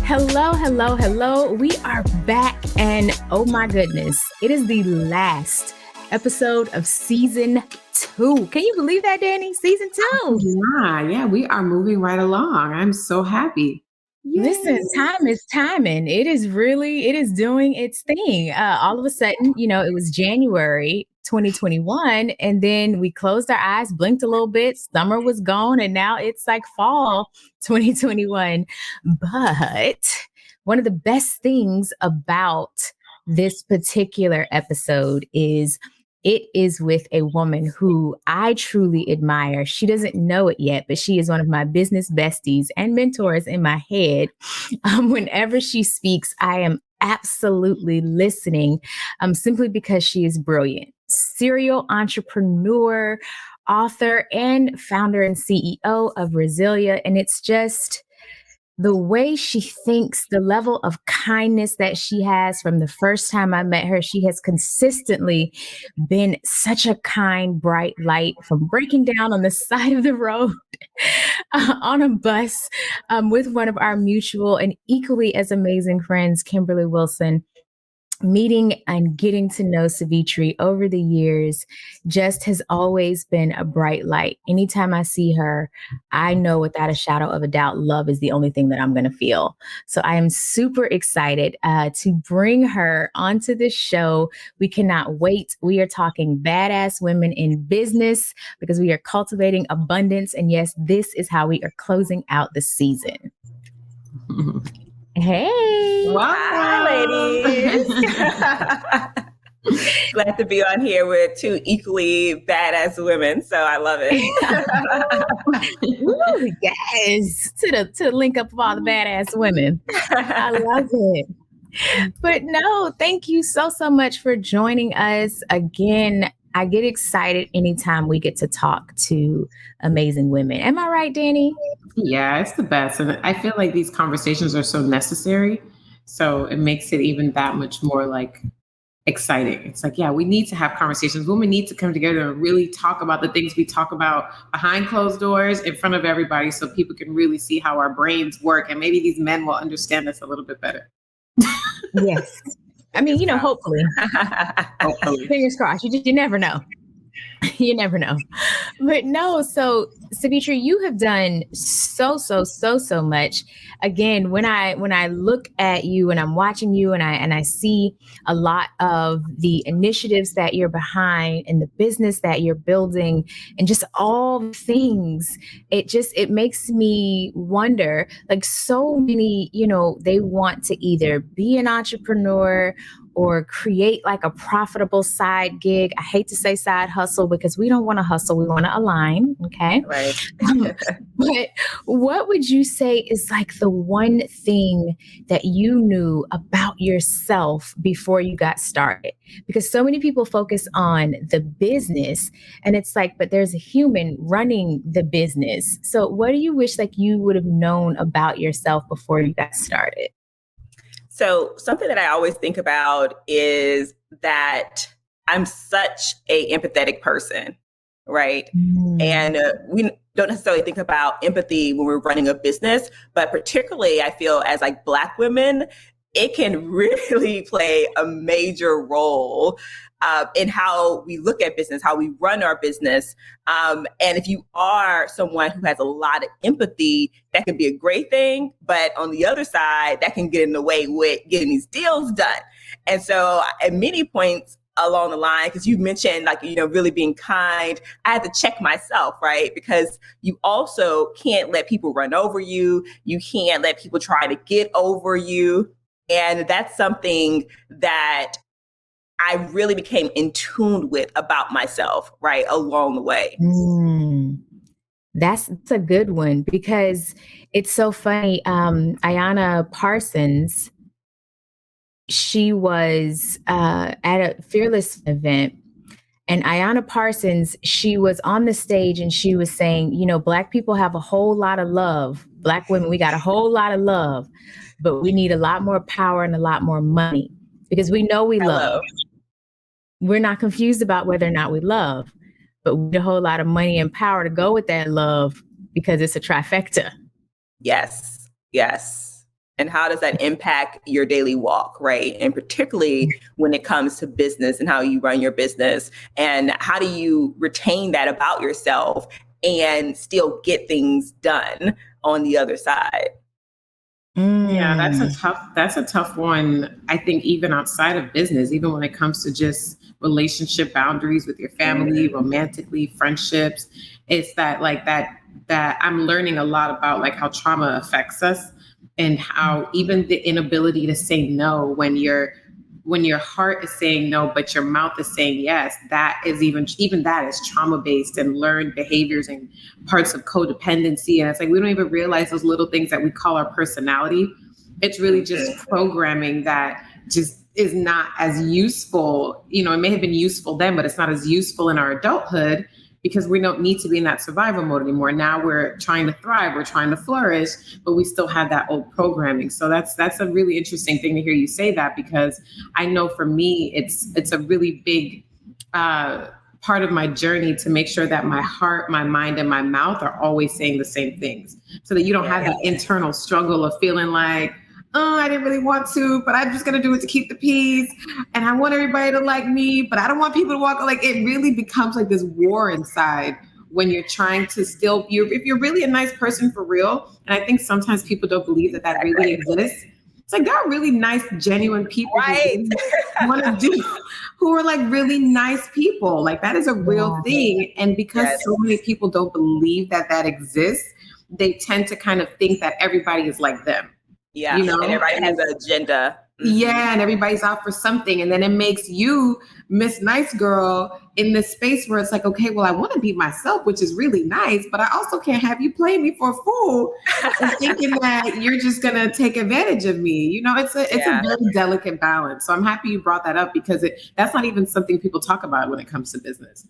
Hello, hello, hello. We are back, and oh my goodness, it is the last episode of season 2. Can you believe that, Danny? Season 2. Yeah, we are moving right along. I'm so happy. Listen, time is timing. It is doing its thing. All of a sudden, it was January 2021, and then we closed our eyes, blinked a little bit, summer was gone, and now it's like fall 2021. But one of the best things about this particular episode is it is with a woman who I truly admire. She doesn't know it yet, but she is one of my business besties and mentors in my head. Whenever she speaks, I am absolutely listening simply because she is brilliant. Serial entrepreneur, author, and founder and CEO of Resilia. And it's just the way she thinks, the level of kindness that she has from the first time I met her. She has consistently been such a kind, bright light, from breaking down on the side of the road on a bus with one of our mutual and equally as amazing friends, Kimberly Wilson. Meeting and getting to know Savitri over the years just has always been a bright light. Anytime I see her, I know without a shadow of a doubt, love is the only thing that I'm going to feel. So I am super excited to bring her onto this show. We cannot wait. We are talking badass women in business because we are cultivating abundance. And yes, this is how we are closing out the season. Hey. Wow. Hi, ladies. Glad to be on here with two equally badass women. So I love it. Ooh, yes. To the link up of all the badass women. I love it. But no, thank you so much for joining us again. I get excited anytime we get to talk to amazing women. Am I right, Danny? Yeah, it's the best. And I feel like these conversations are so necessary. So it makes it even that much more like exciting. It's like, yeah, we need to have conversations. Women need to come together and really talk about the things we talk about behind closed doors in front of everybody so people can really see how our brains work. And maybe these men will understand us a little bit better. Yes. I mean, hopefully. Hopefully. Fingers crossed. You never know. You never know. But no, so Savitri, you have done so much. Again, when I look at you and I'm watching you and I see a lot of the initiatives that you're behind and the business that you're building and just all the things, it makes me wonder, like so many, they want to either be an entrepreneur or create like a profitable side gig. I hate to say side hustle because we don't want to hustle. We want to align. Okay. Right. But what would you say is like the one thing that you knew about yourself before you got started? Because so many people focus on the business and it's like, but there's a human running the business. So what do you wish like you would have known about yourself before you got started? So something that I always think about is that I'm such a empathetic person, right? And we don't necessarily think about empathy when we're running a business, but particularly I feel as like Black women, it can really play a major role in how we look at business, how we run our business. And if you are someone who has a lot of empathy, that can be a great thing. But on the other side, that can get in the way with getting these deals done. And so at many points along the line, because you mentioned like, really being kind, I had to check myself, right? Because you also can't let people run over you. You can't let people try to get over you. And that's something that I really became in tune with about myself, right, along the way. That's a good one because it's so funny. Ayanna Parsons, she was at a Fearless event. And Ayanna Parsons, she was on the stage and she was saying, Black people have a whole lot of love. Black women, we got a whole lot of love, but we need a lot more power and a lot more money because we know we love. We're not confused about whether or not we love, but we need a whole lot of money and power to go with that love because it's a trifecta. Yes. And how does that impact your daily walk, right? And particularly when it comes to business and how you run your business, and how do you retain that about yourself and still get things done on the other side? Yeah, that's a tough one. I think even outside of business, even when it comes to just relationship boundaries with your family, romantically, friendships, it's that I'm learning a lot about like how trauma affects us, and how even the inability to say no when your heart is saying no but your mouth is saying yes, that is even that is trauma based and learned behaviors and parts of codependency. And it's like we don't even realize those little things that we call our personality. It's really just programming that just is not as useful. You know, it may have been useful then, but it's not as useful in our adulthood, because we don't need to be in that survival mode anymore. Now we're trying to thrive, we're trying to flourish, but we still have that old programming. So that's a really interesting thing to hear you say that, because I know for me, it's a really big part of my journey to make sure that my heart, my mind, and my mouth are always saying the same things, so that you don't have that internal struggle of feeling like, oh, I didn't really want to, but I'm just going to do it to keep the peace. And I want everybody to like me, but I don't want people to walk. Like, it really becomes like this war inside when you're trying to still, if you're really a nice person for real. And I think sometimes people don't believe that really exists. It's like, there are really nice, genuine people Right. who are like really nice people. Like, that is a real thing. And because so many people don't believe that exists, they tend to kind of think that everybody is like them. Yeah, you know, and everybody has an agenda. Yeah, and everybody's out for something. And then it makes you Miss Nice Girl in this space where it's like, okay, well, I want to be myself, which is really nice, but I also can't have you play me for a fool and thinking that you're just going to take advantage of me. You know, it's a very delicate balance. So I'm happy you brought that up, because that's not even something people talk about when it comes to business.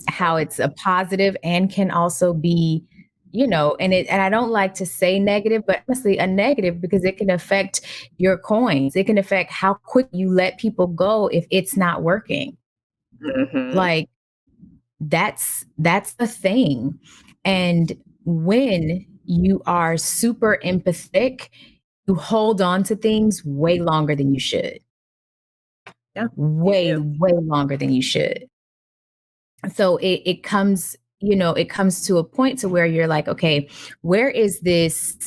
How it's a positive and can also be, you know, and I don't like to say negative, but honestly a negative, because it can affect your coins. It can affect how quick you let people go if it's not working. Like, that's the thing. And when you are super empathetic, you hold on to things way longer than you should. Way longer than you should. So it comes, you know, it comes to a point to where you're like, okay, where is this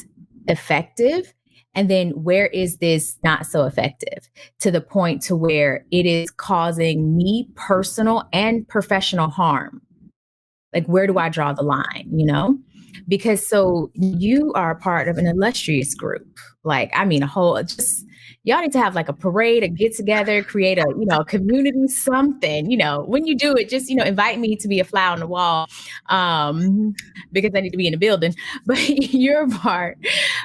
effective? And then where is this not so effective, to the point to where it is causing me personal and professional harm? Like, where do I draw the line, you know? Because so you are part of an illustrious group. Like, I mean, y'all need to have like a parade, a get together, create a, you know, community, something, you know, when you do it, just, you know, invite me to be a fly on the wall, because I need to be in the building. But you're part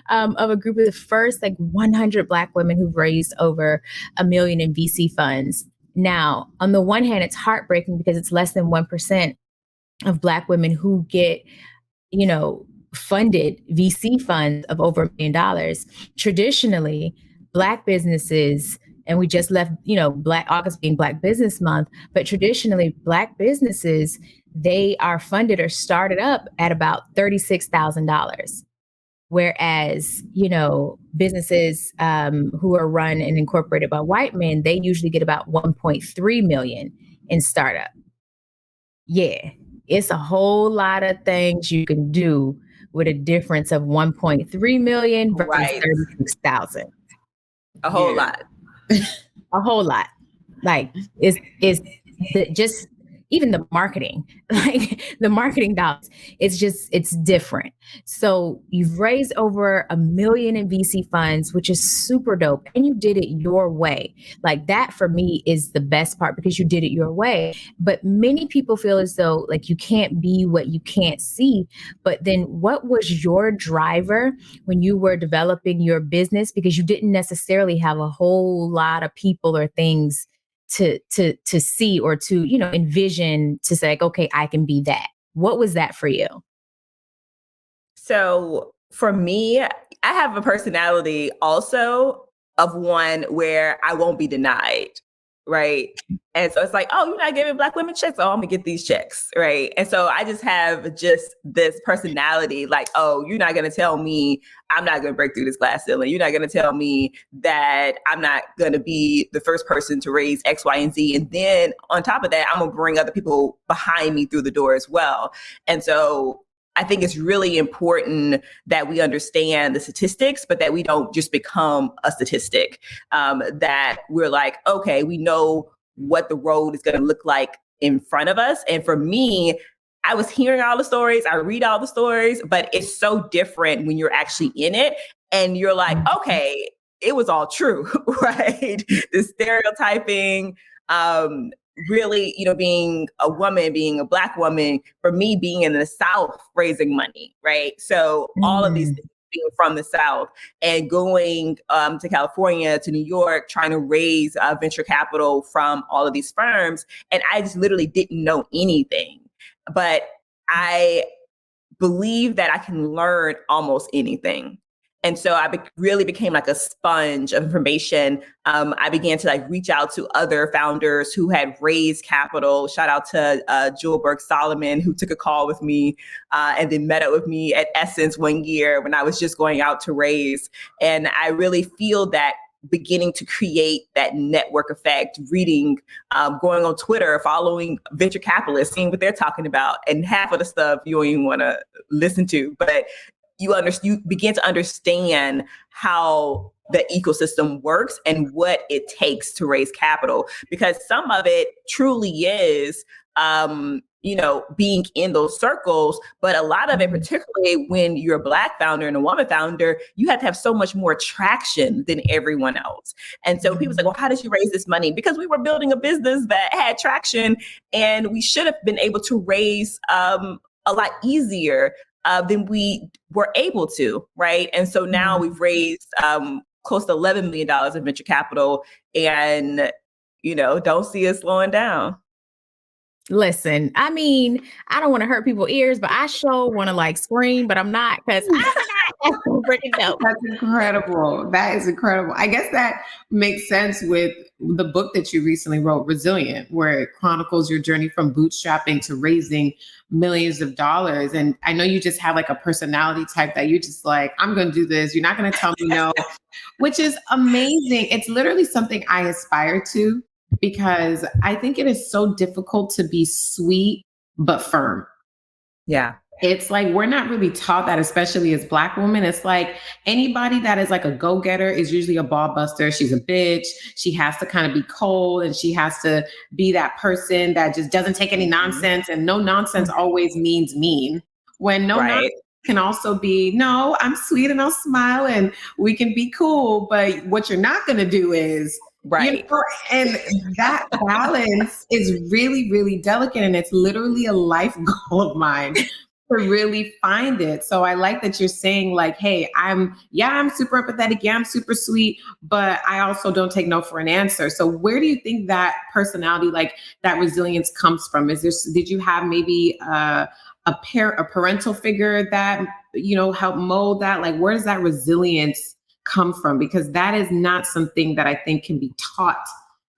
of a group of the first like 100 Black women who've raised over $1 million in VC funds. Now, on the one hand, it's heartbreaking because it's less than 1% of Black women who get, you know, funded VC funds of over $1 million. Traditionally, Black businesses, and we just left, you know, August being Black Business Month, but traditionally Black businesses, they are funded or started up at about $36,000. Whereas, you know, businesses who are run and incorporated by white men, they usually get about 1.3 million in startup. Yeah, it's a whole lot of things you can do with a difference of 1.3 million versus 36,000. A whole lot. A whole lot. Like, it's just even the marketing, like the marketing dollars, it's different. So you've raised over $1 million in VC funds, which is super dope. And you did it your way. Like, that for me is the best part, because you did it your way. But many people feel as though like you can't be what you can't see. But then what was your driver when you were developing your business? Because you didn't necessarily have a whole lot of people or things to see or to, you know, envision, to say, like, okay, I can be that. What was that for you? So for me, I have a personality also of one where I won't be denied, right? And so it's like, oh, you're not giving Black women checks. Oh, I'm gonna get these checks, right? And so I just have just this personality, like, oh, you're not gonna tell me I'm not gonna break through this glass ceiling. You're not gonna tell me that I'm not gonna be the first person to raise X, Y, and Z. And then on top of that, I'm gonna bring other people behind me through the door as well. And so I think it's really important that we understand the statistics, but that we don't just become a statistic. That we're like, okay, we know what the road is going to look like in front of us. And for me, I was hearing all the stories, I read all the stories, but it's so different when you're actually in it and you're like, okay, it was all true, right? The stereotyping, really, being a woman, being a Black woman, for me, being in the South, raising money, right? So all of these things being from the South and going to California, to New York, trying to raise venture capital from all of these firms. And I just literally didn't know anything. But I believe that I can learn almost anything. And so I really became like a sponge of information. I began to like reach out to other founders who had raised capital. Shout out to Jewel Burke Solomon, who took a call with me and then met up with me at Essence one year when I was just going out to raise. And I really feel that beginning to create that network effect, reading, going on Twitter, following venture capitalists, seeing what they're talking about. And half of the stuff you don't even want to listen to, but you begin to understand how the ecosystem works and what it takes to raise capital, because some of it truly is, being in those circles, but a lot of it, particularly when you're a Black founder and a woman founder, you have to have so much more traction than everyone else. And so people say, well, how did you raise this money? Because we were building a business that had traction and we should have been able to raise a lot easier than we were able to, right? And so now we've raised close to $11 million in venture capital and, don't see us slowing down. Listen, I mean, I don't want to hurt people's ears, but I sure want to like scream, but I'm not because I'm not freaking dope. That's incredible. That is incredible. I guess that makes sense with the book that you recently wrote, Resilient, where it chronicles your journey from bootstrapping to raising millions of dollars. And I know you just have like a personality type that you just like, I'm going to do this. You're not going to tell me no, which is amazing. It's literally something I aspire to, because I think it is so difficult to be sweet but firm. Yeah. It's like we're not really taught that, especially as Black women. It's like anybody that is like a go-getter is usually a ball buster. She's a bitch. She has to kind of be cold and she has to be that person that just doesn't take any nonsense. And no nonsense always means mean. When nonsense can also be, no, I'm sweet and I'll smile and we can be cool. But what you're not going to do is, and that balance is really, really delicate. And it's literally a life goal of mine to really find it. So I like that you're saying like, hey, I'm super empathetic. Yeah, I'm super sweet, but I also don't take no for an answer. So where do you think that personality, like that resilience comes from? Did you have maybe a parental figure that, helped mold that? Like, where does that resilience come from? Because that is not something that I think can be taught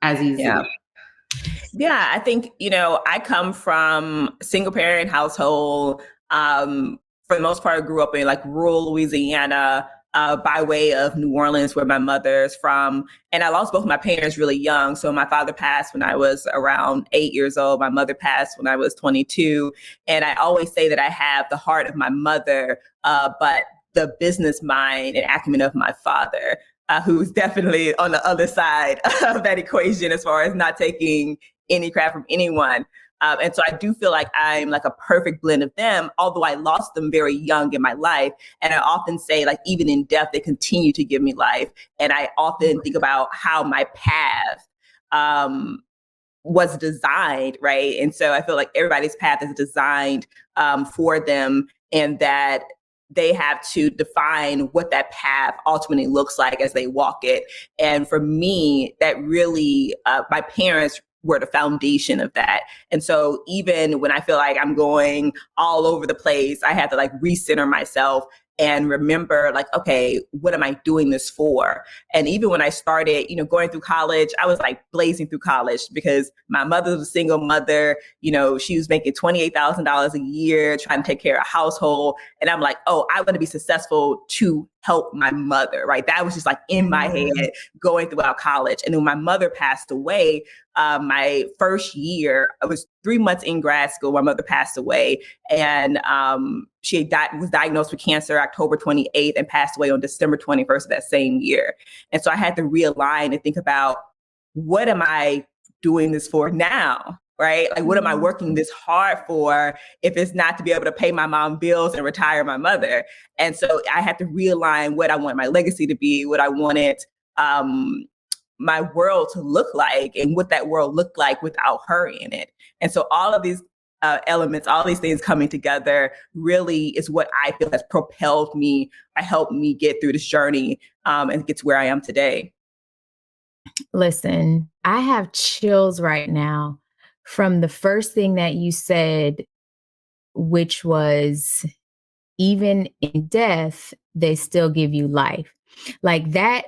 as easily. Yeah, I think, I come from a single parent household. For the most part, I grew up in like rural Louisiana, by way of New Orleans, where my mother's from. And I lost both my parents really young. So my father passed when I was around 8 years old. My mother passed when I was 22. And I always say that I have the heart of my mother, but the business mind and acumen of my father, who's definitely on the other side of that equation as far as not taking any crap from anyone. And so I do feel like I'm like a perfect blend of them, although I lost them very young in my life. And I often say, like, even in death, they continue to give me life. And I often think about how my path was designed, right? And so I feel like everybody's path is designed for them, and that they have to define what that path ultimately looks like as they walk it. And for me, that really, my parents were the foundation of that. And so even when I feel like I'm going all over the place, I have to like recenter myself and remember like, okay, what am I doing this for? And even when I started, going through college, I was like blazing through college because my mother was a single mother. She was making $28,000 a year trying to take care of a household. And I'm like, oh, I want to be successful to help my mother, right? That was just like in my head going throughout college. And then when my mother passed away, my first year, I was 3 months in grad school, my mother passed away. And she was diagnosed with cancer October 28th and passed away on December 21st of that same year. And so I had to realign and think about, what am I doing this for now? Right? Like, what am I working this hard for if it's not to be able to pay my mom bills and retire my mother? And so I had to realign what I wanted my legacy to be, what I wanted my world to look like, and what that world looked like without her in it. And so all of these elements, all these things coming together really is what I feel has propelled me, helped me get through this journey and get to where I am today. Listen, I have chills right now from the first thing that you said, which was, even in death, they still give you life. Like that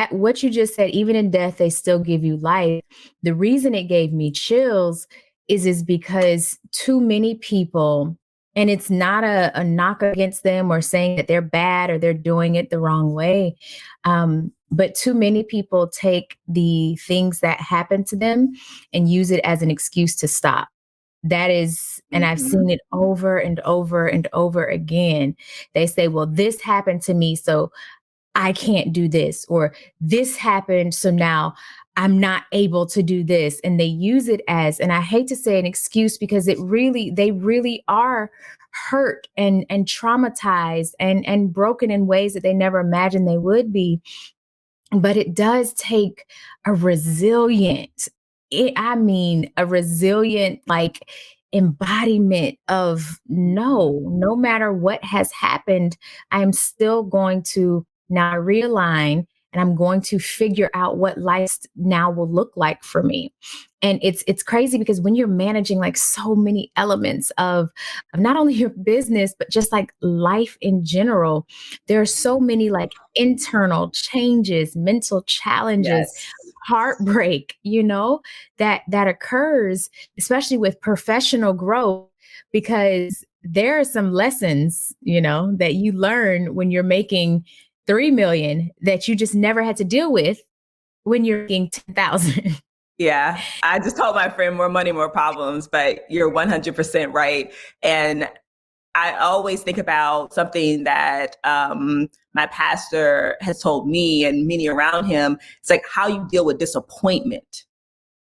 what you just said, even in death, they still give you life. The reason it gave me chills is because too many people, and it's not a knock against them or saying that they're bad or they're doing it the wrong way. But too many people take the things that happen to them and use it as an excuse to stop. That is, and I've seen it over and over and over again. They say, well, this happened to me, so I can't do this, or this happened, so now I'm not able to do this. And they use it as, and I hate to say an excuse, because they really are hurt and traumatized and broken in ways that they never imagined they would be. But it does take a resilient, a resilient, like, embodiment of no matter what has happened, I'm still going to now realign, and I'm going to figure out what life now will look like for me. And it's crazy, because when you're managing like so many elements of not only your business, but just like life in general, there are so many like internal changes, mental challenges, Yes. heartbreak, that occurs, especially with professional growth, because there are some lessons, that you learn when you're making 3 million that you just never had to deal with when you're making 10,000. Yeah, I just told my friend, more money, more problems, but you're 100% right. And I always think about something that my pastor has told me and many around him. It's like how you deal with disappointment,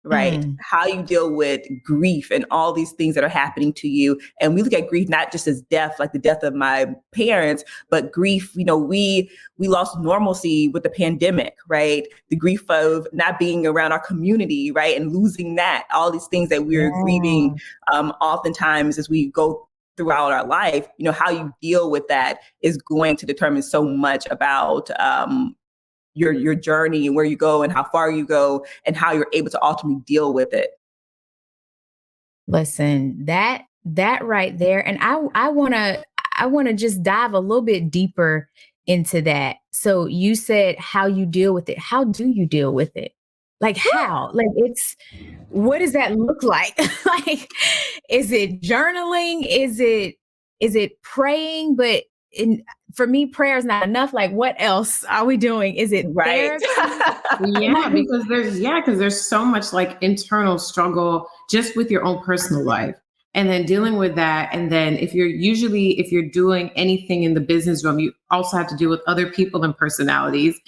right? How you deal with grief and all these things that are happening to you. And we look at grief not just as death, like the death of my parents, but grief, we lost normalcy with the pandemic, right? The grief of not being around our community, right? And losing that, all these things that we're grieving oftentimes as we go throughout our life. How you deal with that is going to determine so much about your journey and where you go and how far you go and how you're able to ultimately deal with it. Listen, that right there. And I want to just dive a little bit deeper into that. So you said how you deal with it. How do you deal with it? Like how? Like what does that look like? Like, is it journaling? Is it praying? But for me, prayer is not enough. Like, what else are we doing? Is it right? Because there's so much like internal struggle just with your own personal life, and then dealing with that. And then if you're doing anything in the business realm, you also have to deal with other people and personalities,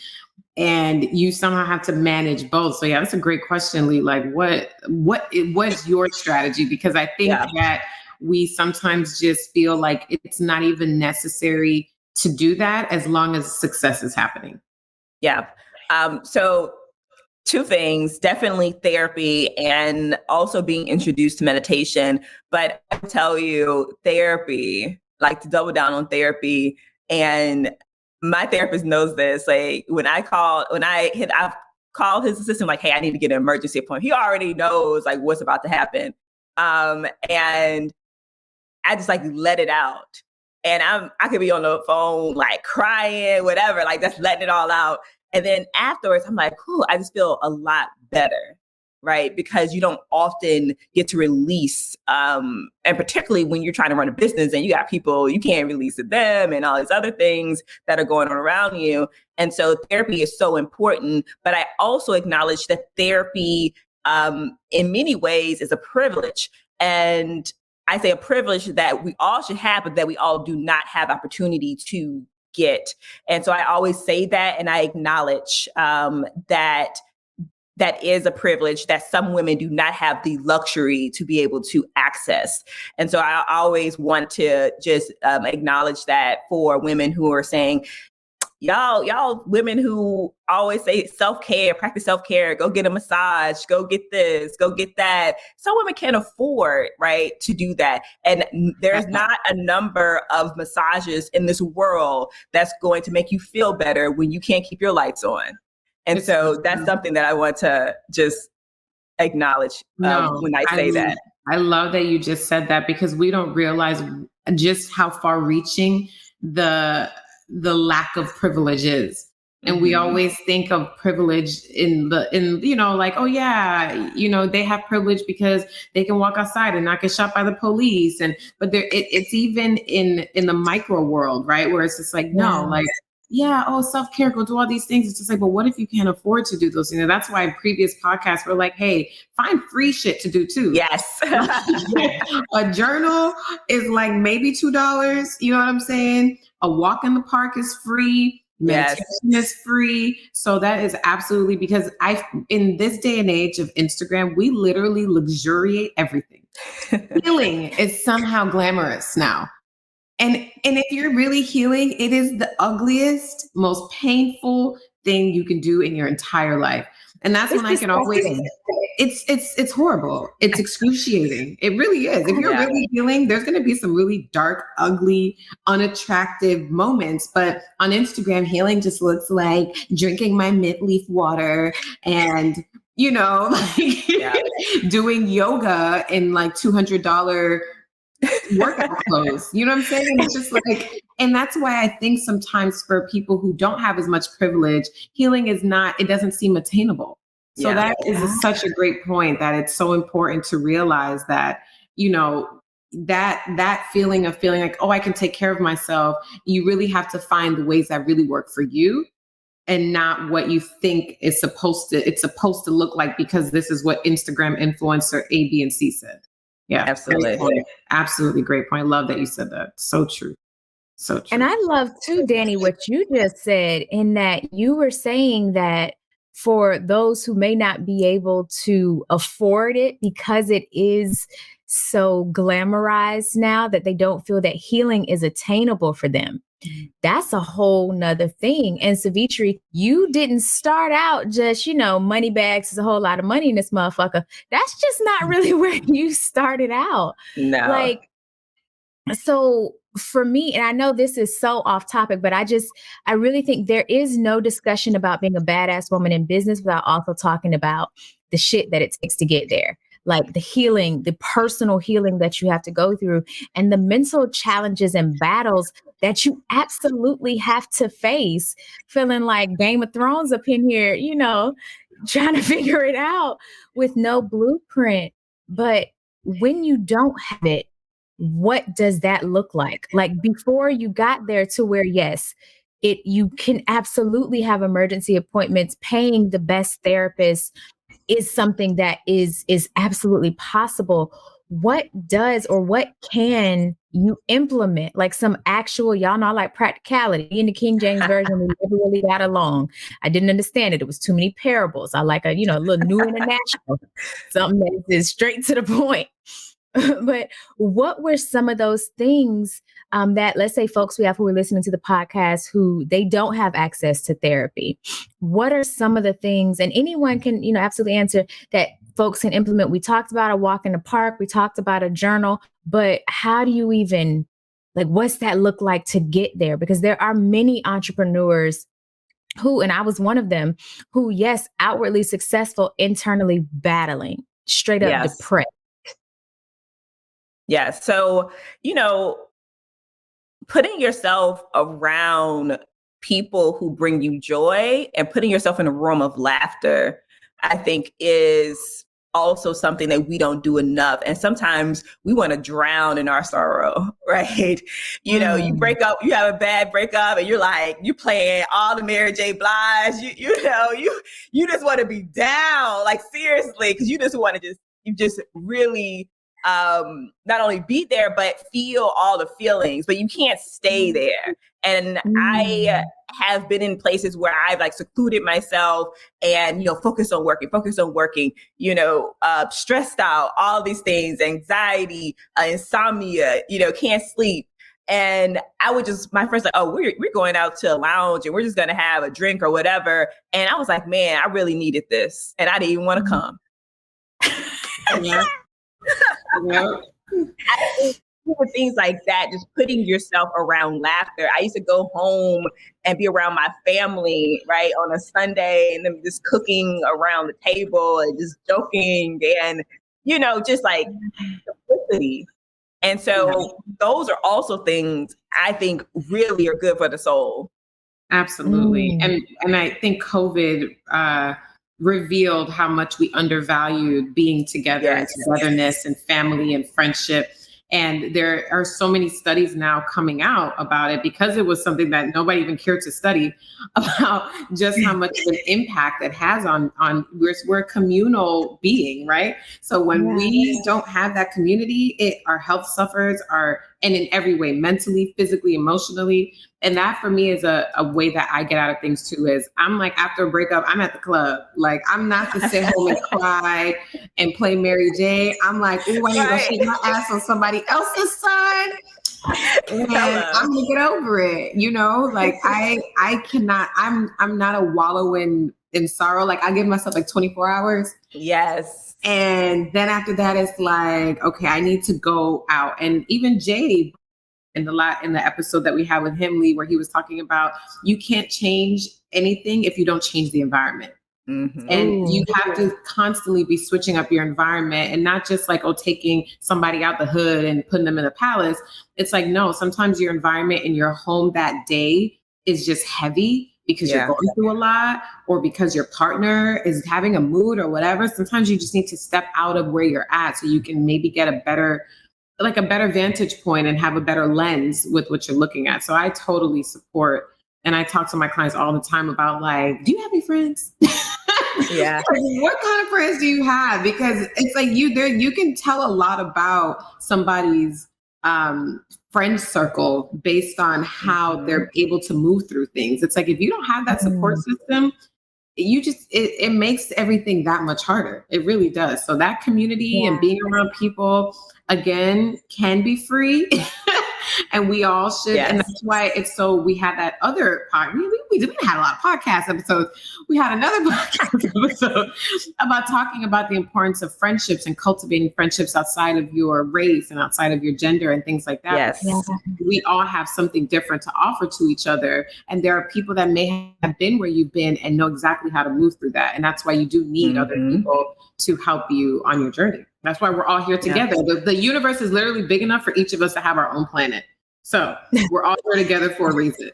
and you somehow have to manage both. So yeah, that's a great question, Lee. Like, what's your strategy? Because I think that we sometimes just feel like it's not even necessary to do that as long as success is happening. Yeah. So 2 things, definitely therapy and also being introduced to meditation. But I tell you, therapy, like, to double down on therapy. And my therapist knows this. Like, I've called his assistant, like, hey, I need to get an emergency appointment. He already knows like what's about to happen. And I just like let it out. and I could be on the phone, like crying, whatever, like just letting it all out. And then afterwards, I'm like, cool, I just feel a lot better. Right. Because you don't often get to release, and particularly when you're trying to run a business and you got people, you can't release to them and all these other things that are going on around you. And so therapy is so important. But I also acknowledge that therapy, in many ways, is a privilege. And I say a privilege that we all should have, but that we all do not have opportunity to get. And so I always say that, and I acknowledge that is a privilege that some women do not have the luxury to be able to access. And so I always want to just acknowledge that for women who are saying, y'all women who always say self-care, practice self-care, go get a massage, go get this, go get that. Some women can't afford, right, to do that. And there's not a number of massages in this world that's going to make you feel better when you can't keep your lights on. And so that's something that I want to just acknowledge when I say that. I love that you just said that, because we don't realize just how far reaching the lack of privilege is. And we always think of privilege in like, oh yeah, they have privilege because they can walk outside and not get shot by the police. But it's even in the micro world, right? Where it's just like, no, like, yeah, oh, self-care, go do all these things. It's just like, but what if you can't afford to do those things? And that's why in previous podcasts, we're like, hey, find free shit to do too. Yes. A journal is like maybe $2. You know what I'm saying? A walk in the park is free. Meditation is free. So that is absolutely, because in this day and age of Instagram, we literally luxuriate everything. Healing is somehow glamorous now. And if you're really healing, it is the ugliest, most painful thing you can do in your entire life. And that's when I can always, it's horrible. It's excruciating. It really is. If you're really healing, there's going to be some really dark, ugly, unattractive moments. But on Instagram, healing just looks like drinking my mint leaf water and, doing yoga in like $200 workout clothes. You know what I'm saying? It's just like, and that's why I think sometimes for people who don't have as much privilege, healing it doesn't seem attainable. So that is such a great point, that it's so important to realize that, that feeling of feeling like, oh, I can take care of myself. You really have to find the ways that really work for you, and not what you think it's supposed to look like, because this is what Instagram influencer A, B, and C said. Yeah, absolutely. Absolutely great point. I love that you said that. So true. So true. And I love too, Danny, what you just said, in that you were saying that for those who may not be able to afford it because it is so glamorized now, that they don't feel that healing is attainable for them. That's a whole nother thing. And Savitri, you didn't start out just, money bags is a whole lot of money in this motherfucker. That's just not really where you started out. No. So for me, and I know this is so off topic, but I really think there is no discussion about being a badass woman in business without also talking about the shit that it takes to get there. Like the healing, the personal healing that you have to go through, and the mental challenges and battles that you absolutely have to face, feeling like Game of Thrones up in here, trying to figure it out with no blueprint. But when you don't have it, what does that look like? Like before you got there to where, yes, you can absolutely have emergency appointments, paying the best therapist is something that is absolutely possible. What can you implement? Like some actual, y'all know, like practicality. In the King James Version, we never really got along. I didn't understand it. It was too many parables. I like a little New International, something that is straight to the point. But what were some of those things that, let's say, folks we have who are listening to the podcast who they don't have access to therapy? What are some of the things, and anyone can, absolutely answer, that folks can implement? We talked about a walk in the park. We talked about a journal, but how do you even, what's that look like to get there? Because there are many entrepreneurs who, and I was one of them, who, yes, outwardly successful, internally battling, straight up depressed. Yeah. So, putting yourself around people who bring you joy and putting yourself in a room of laughter, I think is also something that we don't do enough. And sometimes we want to drown in our sorrow, right? You know, you break up, you have a bad breakup and you're like, you playing all the Mary J. Blige, you just want to be down, like seriously, because you just want to you just really not only be there, but feel all the feelings, but you can't stay there. And I have been in places where I've like secluded myself and, focus on working, stressed out, all these things, anxiety, insomnia, can't sleep. And I would my friends like, oh, we're going out to a lounge and we're just going to have a drink or whatever. And I was like, man, I really needed this. And I didn't even want to come. Yeah. Things like that, just putting yourself around laughter. I used to go home and be around my family, right, on a Sunday, and then just cooking around the table and just joking and, just like simplicity. And so those are also things I think really are good for the soul. Absolutely. And I think COVID revealed how much we undervalued being together and togetherness and family and friendship. And there are so many studies now coming out about it because it was something that nobody even cared to study about just how much of an impact it has on we're a communal being, right? So when we don't have that community, our health suffers, and in every way, mentally, physically, emotionally. And that for me is a way that I get out of things too, is I'm like, after a breakup, I'm at the club. Like, I'm not to sit home and cry and play Mary J. I'm like, oh, I need to go shake my ass on somebody else's son. And I'm gonna get over it. Like I cannot, I'm not a wallow in sorrow. Like, I give myself like 24 hours. Yes. And then after that, it's like, okay, I need to go out. And even Jay, in the episode that we had with him, Lee, where he was talking about you can't change anything if you don't change the environment. Mm-hmm. And you have to constantly be switching up your environment, and not just like, taking somebody out the hood and putting them in a palace. It's like, no, sometimes your environment in your home that day is just heavy because you're going through a lot, or because your partner is having a mood or whatever. Sometimes you just need to step out of where you're at so you can maybe get a better vantage point and have a better lens with what you're looking at. So I totally support, and I talk to my clients all the time about like, do you have any friends? Yeah. What kind of friends do you have? Because it's like you can tell a lot about somebody's friend circle based on how they're able to move through things. It's like, if you don't have that support system, it makes everything that much harder. It really does. So that community and being around people, again, can be free. And we all should. Yes. And that's why we had that other part. We didn't have a lot of podcast episodes. We had another podcast episode about talking about the importance of friendships and cultivating friendships outside of your race and outside of your gender and things like that. Yes. We all have something different to offer to each other. And there are people that may have been where you've been and know exactly how to move through that. And that's why you do need other people to help you on your journey. That's why we're all here together. Yeah. The universe is literally big enough for each of us to have our own planet. So we're all here together for a reason.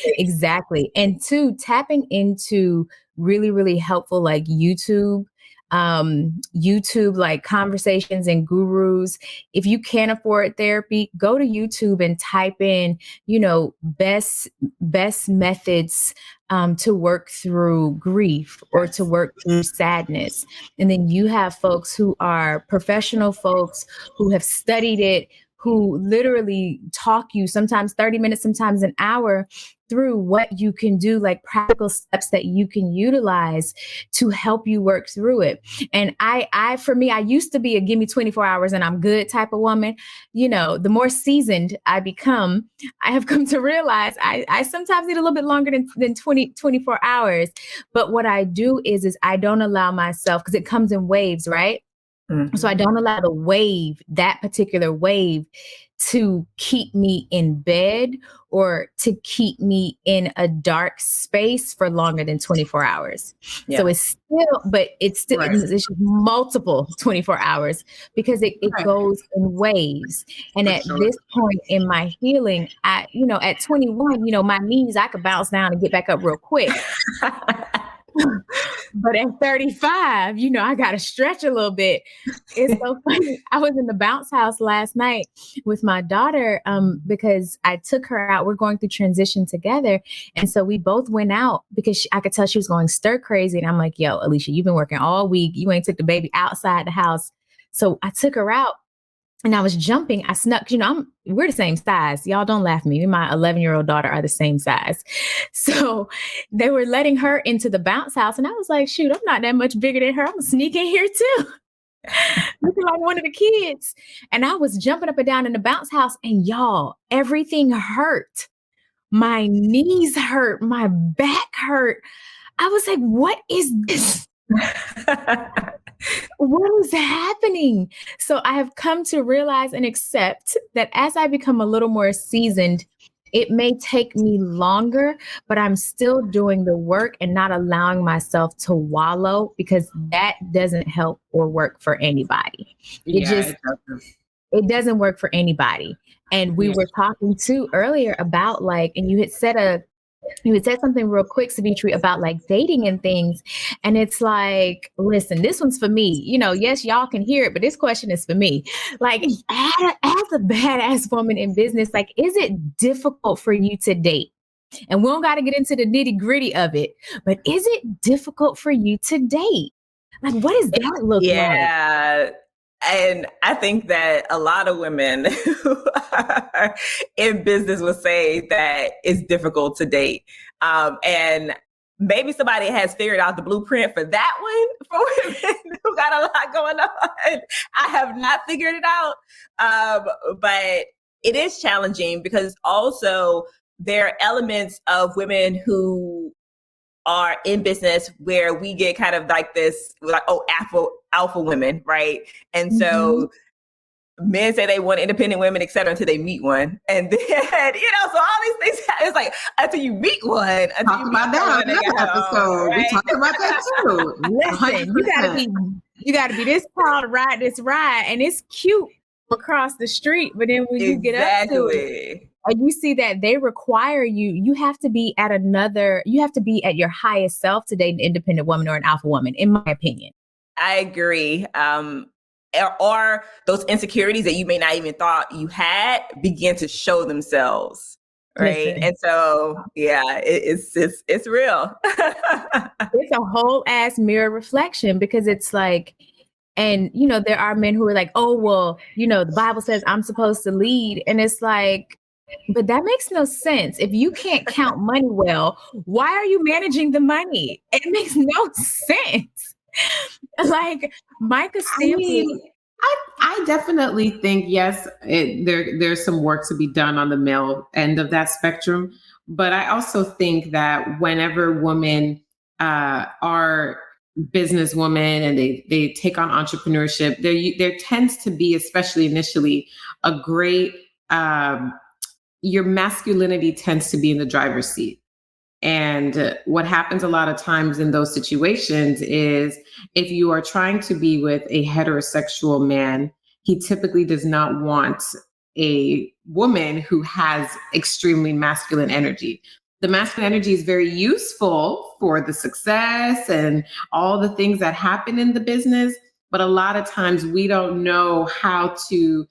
Exactly. And two, tapping into really, really helpful, like YouTube like conversations and gurus. If you can't afford therapy, go to YouTube and type in, best methods to work through grief or to work through sadness. And then you have folks who are professional folks who have studied it, who literally talk you sometimes 30 minutes, sometimes an hour through what you can do, like practical steps that you can utilize to help you work through it. And for me, I used to be a give me 24 hours and I'm good type of woman. The more seasoned I become, I have come to realize I sometimes need a little bit longer than 24 hours. But what I do is I don't allow myself, because it comes in waves, right? Mm-hmm. So I don't allow that particular wave to keep me in bed or to keep me in a dark space for longer than 24 hours. Yeah. So it's still, Right. it's just multiple 24 hours because it Right. goes in waves. And For at sure. this point in my healing, at 21, my knees, I could bounce down and get back up real quick. But at 35, I got to stretch a little bit. It's so funny. I was in the bounce house last night with my daughter because I took her out. We're going through transition together. And so we both went out because I could tell she was going stir crazy. And I'm like, yo, Alicia, you've been working all week. You ain't took the baby outside the house. So I took her out. And I was jumping. I snuck, we're the same size. Y'all don't laugh at me. Me and my 11-year-old daughter are the same size. So they were letting her into the bounce house. And I was like, shoot, I'm not that much bigger than her. I'm gonna sneak in here too. Looking like one of the kids. And I was jumping up and down in the bounce house. And y'all, everything hurt. My knees hurt. My back hurt. I was like, what is this? What is happening? So I have come to realize and accept that as I become a little more seasoned, it may take me longer, but I'm still doing the work and not allowing myself to wallow because that doesn't help or work for anybody. It doesn't work for anybody. And we were talking too earlier about and you had said something real quick, Savitri, about dating and things. And it's like, listen, this one's for me. Yes, y'all can hear it, but this question is for me. As a badass woman in business, is it difficult for you to date? And we don't got to get into the nitty gritty of it, but is it difficult for you to date? What does that look like? Yeah. And I think that a lot of women who are in business will say that it's difficult to date. And maybe somebody has figured out the blueprint for that one for women who got a lot going on. I have not figured it out. But it is challenging because also there are elements of women who are in business where we get kind of this, alpha women, right? And so men say they want independent women, et cetera, until they meet one. And then, so all these things, it's until you meet one. Talk about that on another episode. Right? We talked about that too. Listen, you gotta be this tall to ride this ride. And it's cute across the street, but then when you get up to it, and you see that they require you have to be at your highest self to date an independent woman or an alpha woman, in my opinion. I agree. Or those insecurities that you may not even thought you had begin to show themselves. Right. Listen. And so, it's real. It's a whole ass mirror reflection because it's and there are men who are like, oh, well, the Bible says I'm supposed to lead. And it's like, but that makes no sense. If you can't count money well, why are you managing the money? It makes no sense. Micah Stampley. I definitely think, yes, there's some work to be done on the male end of that spectrum. But I also think that whenever women are businesswomen and they take on entrepreneurship, there tends to be, especially initially, a great your masculinity tends to be in the driver's seat. And what happens a lot of times in those situations is if you are trying to be with a heterosexual man, he typically does not want a woman who has extremely masculine energy. The masculine energy is very useful for the success and all the things that happen in the business. But a lot of times we don't know how to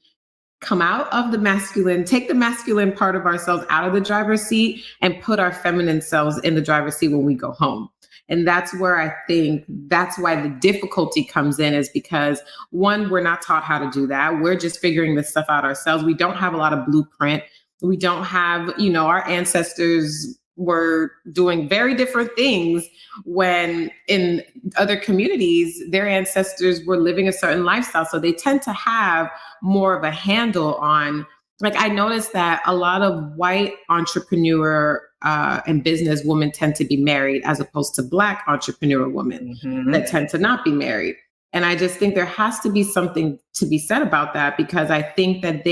come out of the masculine, take the masculine part of ourselves out of the driver's seat and put our feminine selves in the driver's seat when we go home. And that's where I think that's why the difficulty comes in, is because one, we're not taught how to do that. We're just figuring this stuff out ourselves. We don't have a lot of blueprint. We don't have, our ancestors were doing very different things when in other communities, their ancestors were living a certain lifestyle. So they tend to have more of a handle on, I noticed that a lot of white entrepreneur and business women tend to be married as opposed to Black entrepreneur women that tend to not be married. And I just think there has to be something to be said about that, because I think that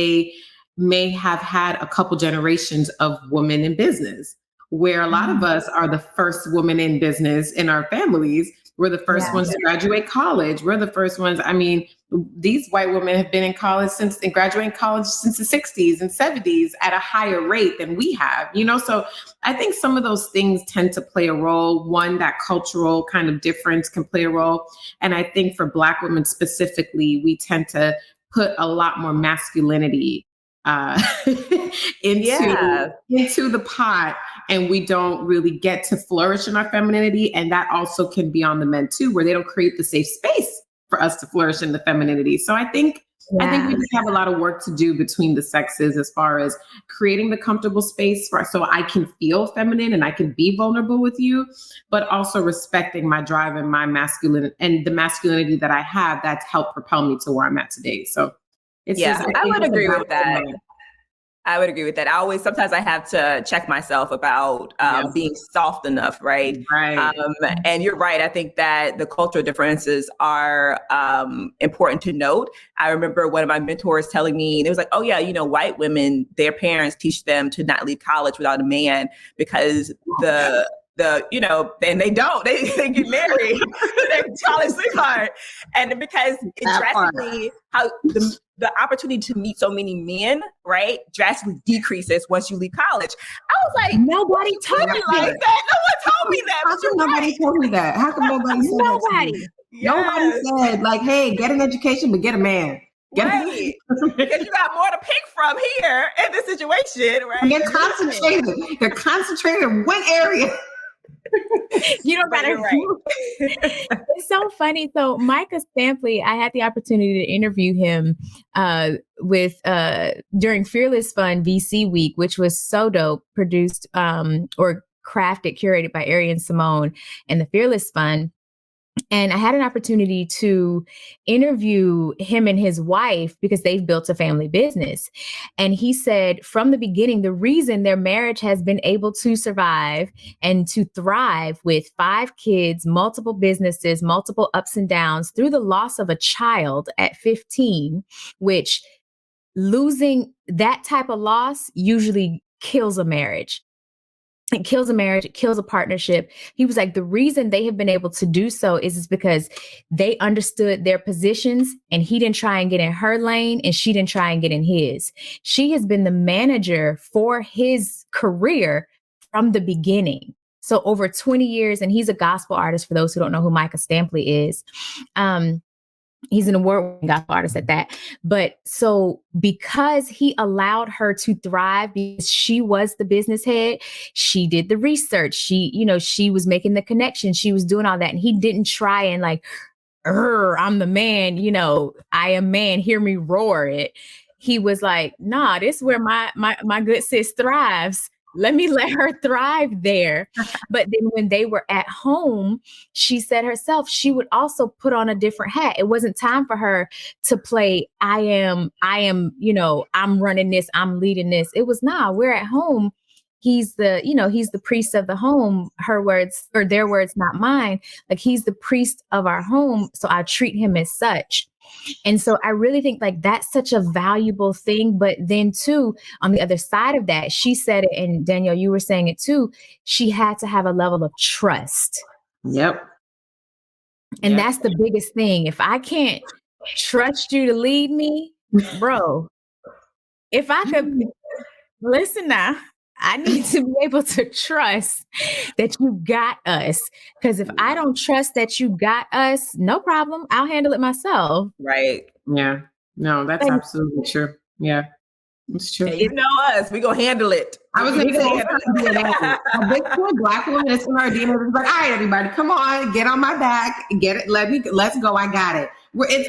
may have had a couple generations of women in business, where a lot of us are the first woman in business in our families. We're the first ones to graduate college. We're the first ones. I mean, these white women have been in college and graduating college since the 60s and 70s at a higher rate than we have, So I think some of those things tend to play a role. One, that cultural kind of difference can play a role. And I think for Black women specifically, we tend to put a lot more masculinity into the pot, and we don't really get to flourish in our femininity. And that also can be on the men too, where they don't create the safe space for us to flourish in the femininity. So I think we just have a lot of work to do between the sexes as far as creating the comfortable space so I can feel feminine and I can be vulnerable with you, but also respecting my drive and my masculine and the masculinity that I have that's helped propel me to where I'm at today. So I would agree with that. I would agree with that. Sometimes I have to check myself about being soft enough, right? Right. And you're right. I think that the cultural differences are important to note. I remember one of my mentors telling me, it was like, oh yeah, white women, their parents teach them to not leave college without a man because and they don't, they get married, they're college sweetheart. And because it drastically, how the opportunity to meet so many men, right, drastically decreases once you leave college. I was like, nobody told me like that. No one told me that. How come nobody told me that? How come nobody said that? Nobody said, like, hey, get an education, but get a man. Right. Because you got more to pick from here in this situation, right? And they're concentrated in one area. You don't gotta. It's so funny. So Micah Stampley, I had the opportunity to interview him with during Fearless Fund VC Week, which was so dope. Produced or crafted, curated by Arian Simone and the Fearless Fund. And I had an opportunity to interview him and his wife because they've built a family business. And he said from the beginning, the reason their marriage has been able to survive and to thrive with 5 kids, multiple businesses, multiple ups and downs through the loss of a child at 15, which losing that type of loss usually kills a marriage. It kills a marriage, it kills a partnership. He was like, the reason they have been able to do so is because they understood their positions and he didn't try and get in her lane and she didn't try and get in his. She has been the manager for his career from the beginning. So over 20 years, and he's a gospel artist for those who don't know who Micah Stampley is. He's an award-winning gospel artist at that. But so because he allowed her to thrive, because she was the business head, she did the research. She was making the connection. She was doing all that. And he didn't try and like, I'm the man, I am man, hear me roar it. He was like, nah, this is where my good sis thrives. Let me let her thrive there. But then when they were at home, she said herself, she would also put on a different hat. It wasn't time for her to play, I am, I'm running this, I'm leading this. It was, we're at home. He's the priest of the home, her words or their words, not mine. Like he's the priest of our home. So I treat him as such. And so I really think like that's such a valuable thing. But then too, on the other side of that, she said it, and Danielle, you were saying it too, she had to have a level of trust. Yep. And that's the biggest thing. If I can't trust you to lead me, bro, if I could listen now, I need to be able to trust that you got us. Because if I don't trust that you got us, no problem. I'll handle it myself. Right. Yeah. No, that's absolutely true. Yeah. It's true. You know us, we gonna handle it. I was gonna say a big poor Black woman is in our DNA. It's like, all right, everybody, come on, get on my back, get it. Let's go. I got it.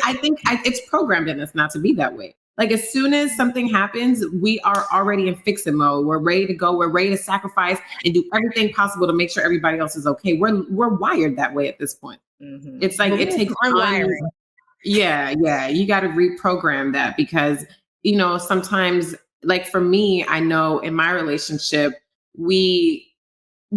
I think it's programmed in us not to be that way. Like as soon as something happens, we are already in fix-it mode. We're ready to go. We're ready to sacrifice and do everything possible to make sure everybody else is okay. We're wired that way at this point. Mm-hmm. It's like it takes time. Yeah. You got to reprogram that because, sometimes like for me, I know in my relationship, we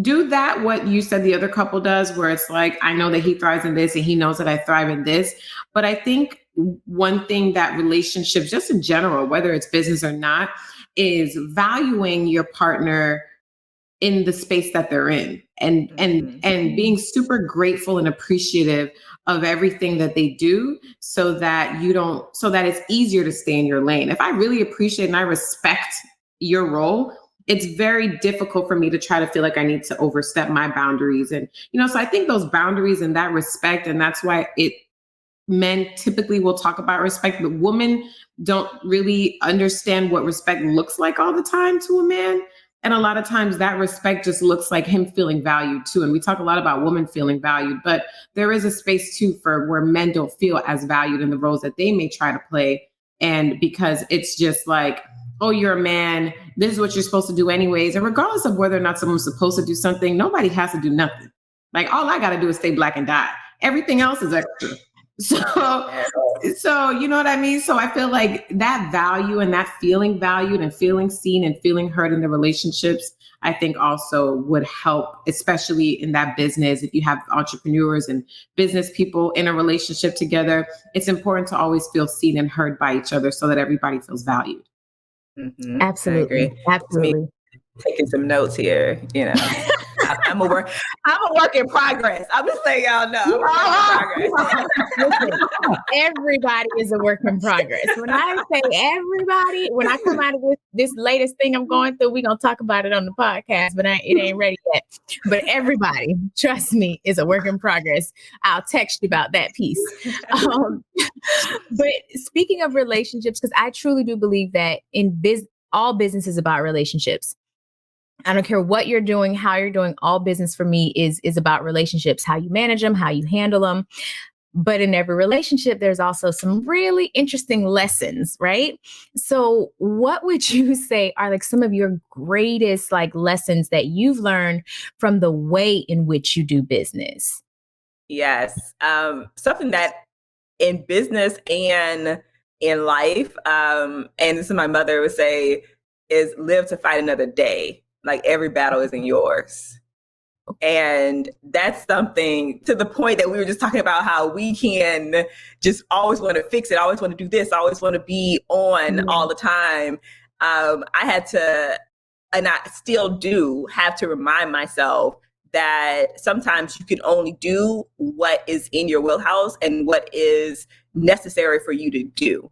do that what you said the other couple does, where it's like, I know that he thrives in this and he knows that I thrive in this. But I think one thing that relationships, just in general, whether it's business or not, is valuing your partner in the space that they're in, and being super grateful and appreciative of everything that they do, so that it's easier to stay in your lane. If I really appreciate and I respect your role, it's very difficult for me to try to feel like I need to overstep my boundaries. And, so I think those boundaries and that respect, and that's why men typically will talk about respect, but women don't really understand what respect looks like all the time to a man. And a lot of times that respect just looks like him feeling valued too. And we talk a lot about women feeling valued, but there is a space too for where men don't feel as valued in the roles that they may try to play. And because it's just like, oh, you're a man, this is what you're supposed to do anyways. And regardless of whether or not someone's supposed to do something, nobody has to do nothing. Like, all I got to do is stay black and die. Everything else is extra. So you know what I mean? So I feel like that value and that feeling valued and feeling seen and feeling heard in the relationships, I think also would help, especially in that business. If you have entrepreneurs and business people in a relationship together, it's important to always feel seen and heard by each other so that everybody feels valued. Mm-hmm. Absolutely. Absolutely. Taking some notes here, I'm a work in progress. I'm just letting y'all know. I'm a work in progress. Listen, everybody is a work in progress. When I say everybody, when I come out of this latest thing I'm going through, we're going to talk about it on the podcast, but it ain't ready yet. But everybody, trust me, is a work in progress. I'll text you about that piece. But speaking of relationships, because I truly do believe that all business is about relationships. I don't care what you're doing, how you're doing, all business for me is about relationships, how you manage them, how you handle them. But in every relationship, there's also some really interesting lessons, right? So what would you say are like some of your greatest like lessons that you've learned from the way in which you do business? Yes. Something that in business and in life, and this is my mother would say, is live to fight another day. Like, every battle isn't yours. And that's something, to the point that we were just talking about how we can just always want to fix it, always want to do this, always want to be on all the time. I had to, and I still do have to remind myself that sometimes you can only do what is in your wheelhouse and what is necessary for you to do.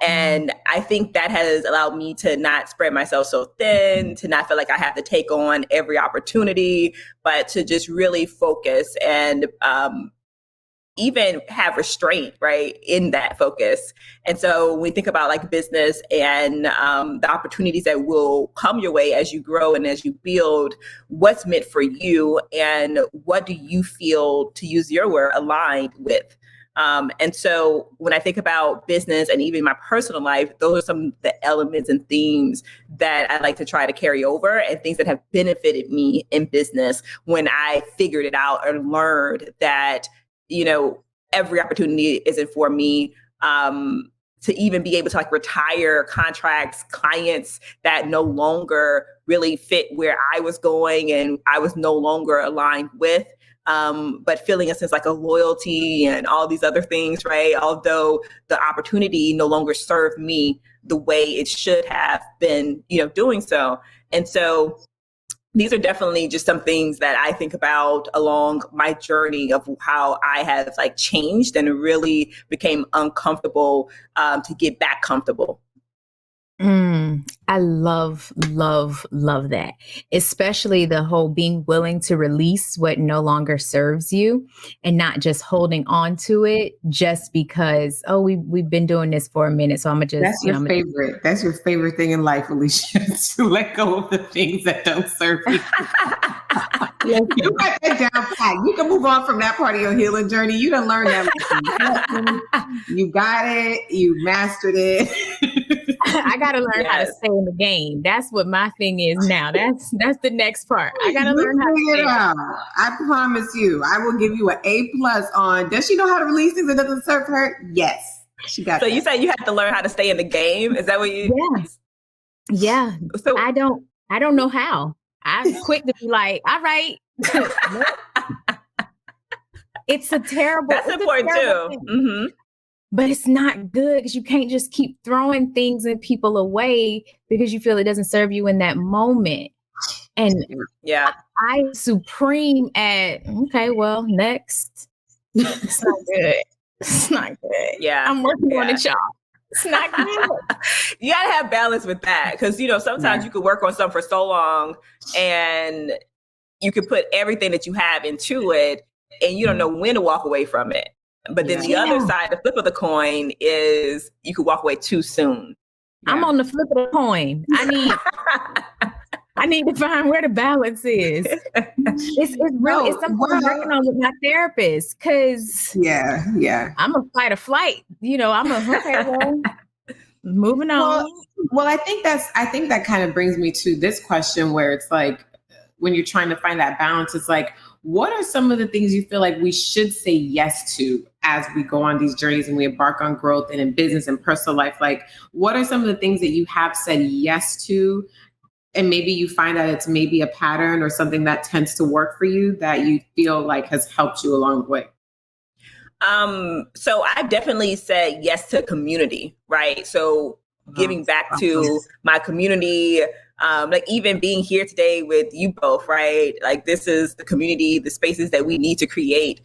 And I think that has allowed me to not spread myself so thin, to not feel like I have to take on every opportunity, but to just really focus and even have restraint, right, in that focus. And so when we think about like business and the opportunities that will come your way as you grow and as you build, what's meant for you and what do you feel, to use your word, aligned with? And so when I think about business and even my personal life, those are some of the elements and themes that I like to try to carry over, and things that have benefited me in business when I figured it out and learned that, every opportunity isn't for me. To even be able to like retire contracts, clients that no longer really fit where I was going and I was no longer aligned with. But feeling a sense like a loyalty and all these other things, right? Although the opportunity no longer served me the way it should have been, doing so. And so these are definitely just some things that I think about along my journey of how I have like changed and really became uncomfortable to get back comfortable. I love that, especially the whole being willing to release what no longer serves you and not just holding on to it just because, we've been doing this for a minute. So I'm going to just, That's your favorite thing in life, Alicia, to let go of the things that don't serve you. You got that down pat. You can move on from that part of your healing journey. You done learned that. You got it. You mastered it. I got to learn how to stay in the game. That's what my thing is now. That's the next part. I got to learn how to stay. I promise you, I will give you an A+ on. Does she know how to release things that doesn't serve her? Yes, she got. So that. You said you have to learn how to stay in the game. Is that what you? Yeah. So I don't know how. I'm quick to be like, all right. It's a terrible. That's important too. Mm-hmm. but it's not good because you can't just keep throwing things and people away because you feel it doesn't serve you in that moment. And yeah, I supreme at, okay, well, next. It's not good. It's not good. Yeah. I'm working on it, y'all. It's not good. You gotta have balance with that. Cause you know, sometimes you could work on something for so long and you could put everything that you have into it and you don't know when to walk away from it. But then the other side, the flip of the coin is you could walk away too soon. I'm on the flip of the coin. I need to find where the balance is. It's really it's something I'm working on with my therapist because I'm a fight or flight. You know, I'm moving on. Well, I think that kind of brings me to this question where it's like when you're trying to find that balance, it's like, what are some of the things you feel like we should say yes to as we go on these journeys and we embark on growth and in business and personal life? Like, what are some of the things that you have said yes to? And maybe you find that it's maybe a pattern or something that tends to work for you that you feel like has helped you along the way. So I've definitely said yes to community, right? So giving back to my community, like even being here today with you both, right? Like this is the community, the spaces that we need to create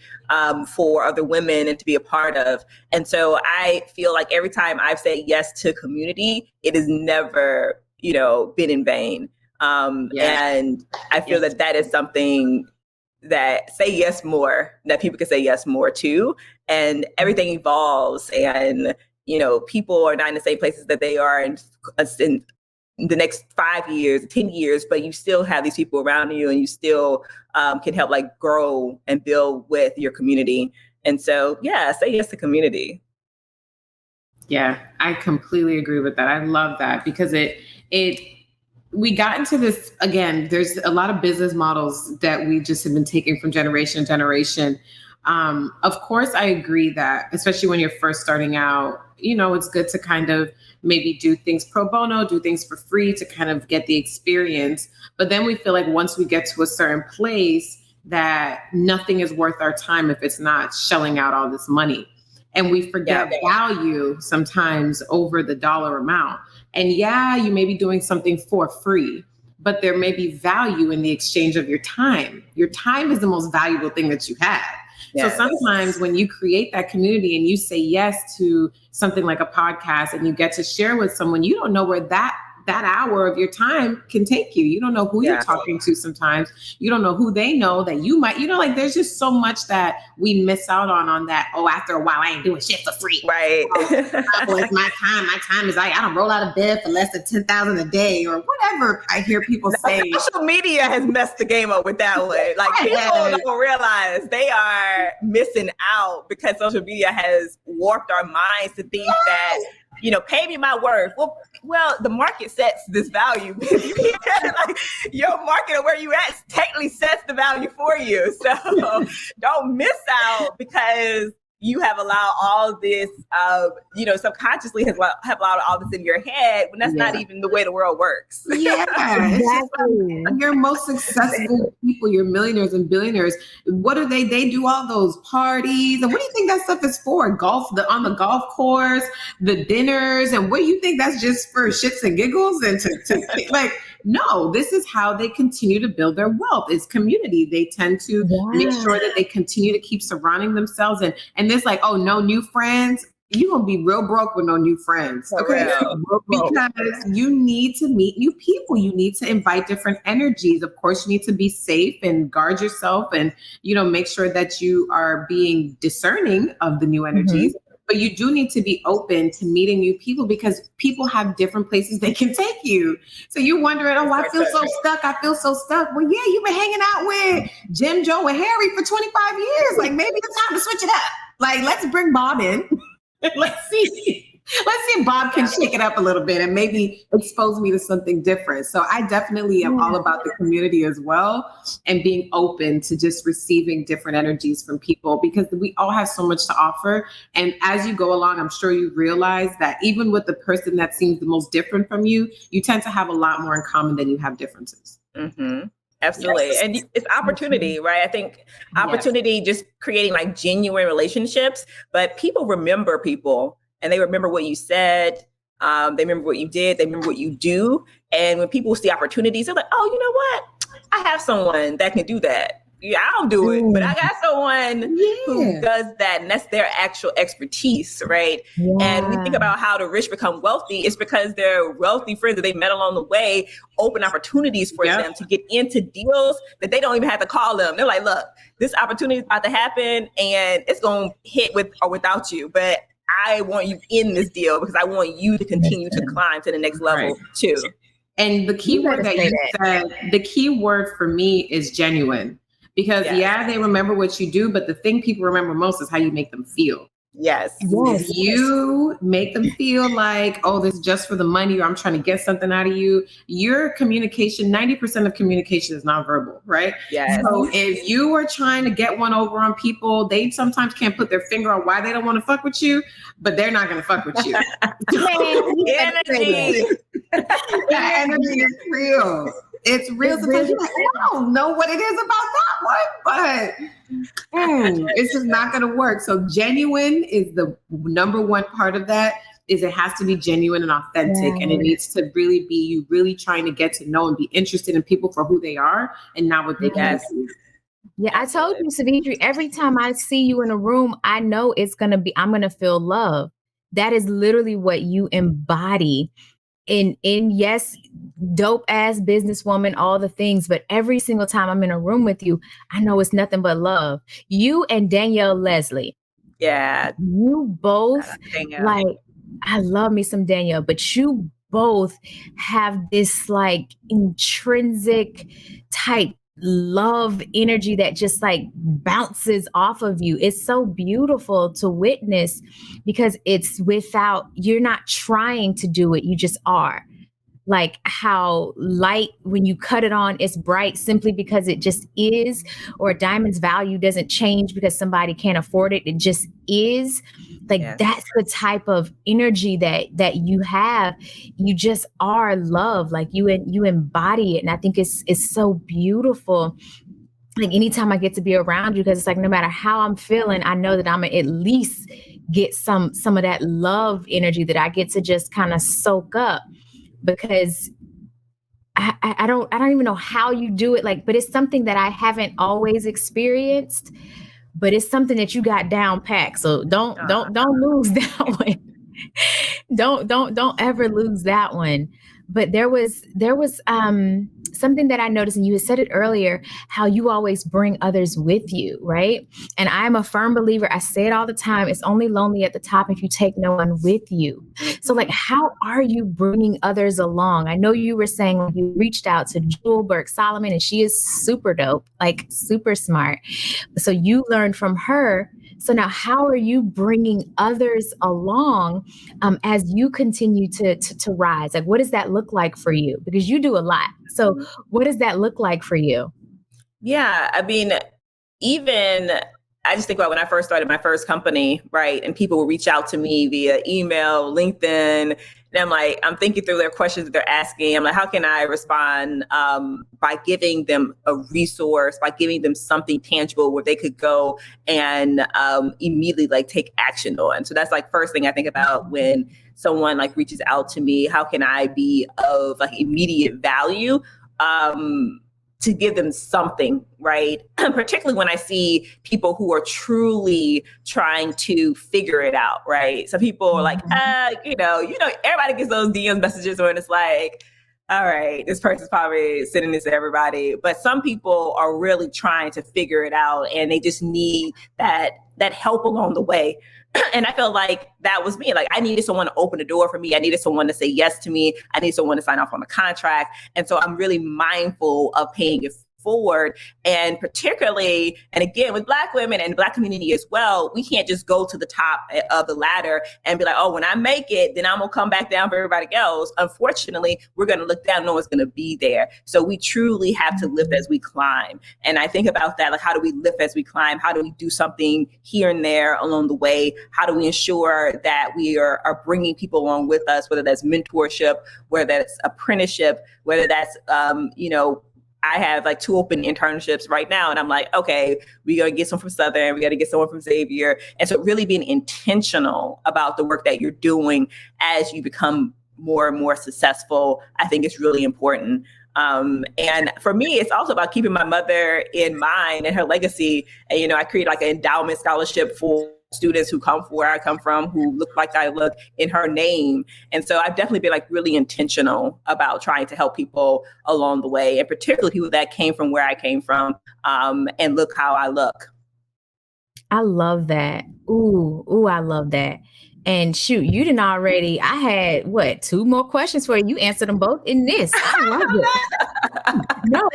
for other women and to be a part of. And so I feel like every time I've said yes to community, it has never, you know, been in vain. And I feel that is something that say yes more, that people can say yes more to, and everything evolves and, you know, people are not in the same places that they are in the next 5 years, 10 years, but you still have these people around you and you still can help like grow and build with your community. And so, say yes to community. Yeah, I completely agree with that. I love that because we got into this, again, there's a lot of business models that we just have been taking from generation to generation. Of course, I agree that, especially when you're first starting out, you know, it's good to kind of maybe do things pro bono, do things for free to kind of get the experience. But then we feel like once we get to a certain place that nothing is worth our time if it's not shelling out all this money. And we forget value sometimes over the dollar amount. And you may be doing something for free, but there may be value in the exchange of your time. Your time is the most valuable thing that you have. Yes. So sometimes when you create that community and you say yes to something like a podcast and you get to share with someone, you don't know where that hour of your time can take you. You don't know who you're talking to sometimes. You don't know who they know that you might, you know, like there's just so much that we miss out on that. Oh, after a while, I ain't doing shit for free. Right. It's my time. My time is like, I don't roll out of bed for less than 10,000 a day or whatever I hear people say. Social media has messed the game up with that one. Like people don't realize they are missing out because social media has warped our minds to think that, you know, pay me my worth. Well, the market sets this value. Like your market or where you at technically sets the value for you. So don't miss out because you have allowed all this, you know, subconsciously have allowed all this in your head when that's not even the way the world works. Yeah, exactly. Your most successful people, your millionaires and billionaires, what do they do all those parties? And what do you think that stuff is for? On the golf course, the dinners, and what do you think that's just for shits and giggles and to like, no, this is how they continue to build their wealth. It's community. They tend to make sure that they continue to keep surrounding themselves. And there's like, oh, no new friends. You're going to be real broke with no new friends. Okay. Because you need to meet new people. You need to invite different energies. Of course, you need to be safe and guard yourself and, you know, make sure that you are being discerning of the new energies. But you do need to be open to meeting new people because people have different places they can take you. So you're wondering, oh, I feel so stuck. I feel so stuck. Well, yeah, you've been hanging out with Jim, Joe, and Harry for 25 years. Like maybe it's time to switch it up. Like, let's bring Bob in. Let's see if Bob can shake it up a little bit and maybe expose me to something different. So I definitely am all about the community as well and being open to just receiving different energies from people because we all have so much to offer. And as you go along, I'm sure you realize that even with the person that seems the most different from you, you tend to have a lot more in common than you have differences. Mm-hmm. Absolutely. Yes. And it's opportunity, right? I think opportunity, just creating like genuine relationships, but people remember people and they remember what you said. They remember what you did. They remember what you do. And when people see opportunities, they're like, oh, you know what? I have someone that can do that. Yeah, I don't do it, but I got someone who does that, and that's their actual expertise, right? Yeah. And we think about how the rich become wealthy. It's because their wealthy friends that they met along the way open opportunities for them to get into deals that they don't even have to call them. They're like, look, this opportunity is about to happen, and it's going to hit with or without you, but I want you in this deal because I want you to continue to climb to the next level too. And the key word that you said, the key word for me is genuine. Because they remember what you do, but the thing people remember most is how you make them feel. Yes. If you make them feel like, oh, this is just for the money, or I'm trying to get something out of you, your communication, 90% of communication is nonverbal, right? Yes. So if you are trying to get one over on people, they sometimes can't put their finger on why they don't want to fuck with you, but they're not going to fuck with you. Energy. That energy is real. It's real. Sometimes you're like, I don't know what it is about that one, but it's just not going to work. So genuine is the number one part of that. Is it has to be genuine and authentic, and it needs to really be you really trying to get to know and be interested in people for who they are and not what they can do. Yeah, I told you, Savitri, every time I see you in a room, I know I'm going to feel love. That is literally what you embody. In yes, dope ass businesswoman, all the things, but every single time I'm in a room with you, I know it's nothing but love. You and Danielle Leslie. Yeah. You both like, I love me some Danielle, but you both have this like intrinsic type love energy that just like bounces off of you. It's so beautiful to witness because it's you're not trying to do it. You just are. Like how light, when you cut it on, it's bright simply because it just is, or a diamond's value doesn't change because somebody can't afford it. It just is. Like that's the type of energy that you have. You just are love. Like you embody it. And I think it's so beautiful. Like anytime I get to be around you, because it's like, no matter how I'm feeling, I know that I'm gonna at least get some of that love energy that I get to just kind of soak up, because I don't even know how you do it. Like, but it's something that I haven't always experienced. But it's something that you got down packed. So don't lose that one. Don't ever lose that one. But there was something that I noticed, and you had said it earlier, how you always bring others with you, right? And I'm a firm believer, I say it all the time, it's only lonely at the top if you take no one with you. So like, how are you bringing others along? I know you were saying when you reached out to Jewel Burke-Solomon, and she is super dope, like super smart. So you learned from her. So now how are you bringing others along as you continue to rise? Like, what does that look like for you? Because you do a lot. So what does that look like for you? Yeah, I mean, I just think about when I first started my first company, right? And people would reach out to me via email, LinkedIn. And I'm thinking through their questions that they're asking. I'm like, how can I respond by giving them a resource, by giving them something tangible where they could go and immediately like take action on. So that's like first thing I think about when someone like reaches out to me. How can I be of like immediate value? To give them something, right? Particularly when I see people who are truly trying to figure it out, right? Some people are like, everybody gets those DM messages when it's like, all right, this person's probably sending this to everybody. But some people are really trying to figure it out, and they just need that help along the way. And I felt like that was me. Like I needed someone to open the door for me. I needed someone to say yes to me. I needed someone to sign off on a contract. And so I'm really mindful of paying it forward. And particularly, and again, with Black women and the Black community as well, we can't just go to the top of the ladder and be like, oh, when I make it, then I'm going to come back down for everybody else. Unfortunately, we're going to look down, no one's going to be there. So we truly have to lift as we climb. And I think about that, like, how do we lift as we climb? How do we do something here and there along the way? How do we ensure that we are bringing people along with us, whether that's mentorship, whether that's apprenticeship, whether that's, I have like 2 open internships right now. And I'm like, okay, we got to get someone from Southern. We got to get someone from Xavier. And so really being intentional about the work that you're doing as you become more and more successful, I think is really important. And for me, it's also about keeping my mother in mind and her legacy. And, I create like an endowment scholarship for students who come from where I come from, who look like I look, in her name. And so I've definitely been like really intentional about trying to help people along the way, and particularly people that came from where I came from, and look how I look. I love that. Ooh, I love that. And shoot, you didn't already. I had 2 more questions for you. You answered them both in this. I love it. No,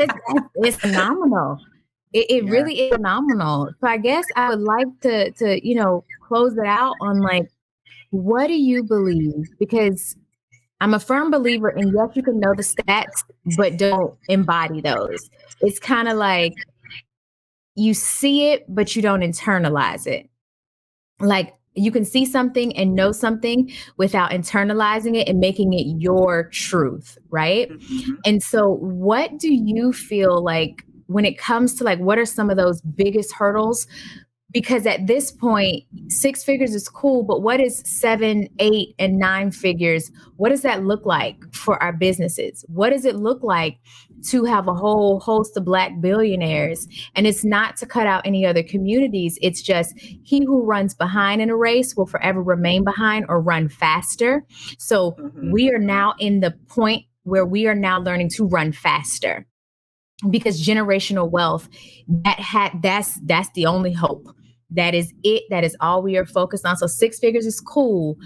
it's phenomenal. It really is phenomenal. So I guess I would like to close it out on like, what do you believe? Because I'm a firm believer in, yes, you can know the stats, but don't embody those. It's kind of like you see it, but you don't internalize it. Like, you can see something and know something without internalizing it and making it your truth, right? Mm-hmm. And so what do you feel like when it comes to like, what are some of those biggest hurdles? Because at this point, 6 figures is cool, but what is 7, 8, and 9 figures? What does that look like for our businesses? What does it look like to have a whole host of Black billionaires? And it's not to cut out any other communities. It's just he who runs behind in a race will forever remain behind or run faster. So we are now in the point where we are now learning to run faster, because generational wealth, that's the only hope. That is it. That is all we are focused on. So 6 figures is cool,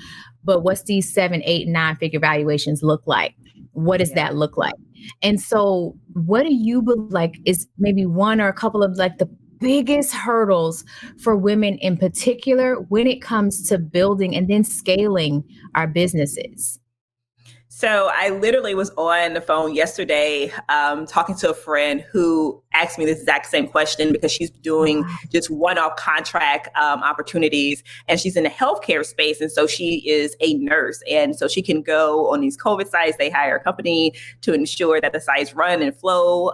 but what's these 7, 8, and 9 figure valuations look like? What does that look like? And so what do you believe like is maybe one or a couple of like the biggest hurdles for women in particular when it comes to building and then scaling our businesses? So I literally was on the phone yesterday talking to a friend who asked me this exact same question, because she's doing just one-off contract opportunities, and she's in the healthcare space. And so she is a nurse. And so she can go on these COVID sites. They hire a company to ensure that the sites run and flow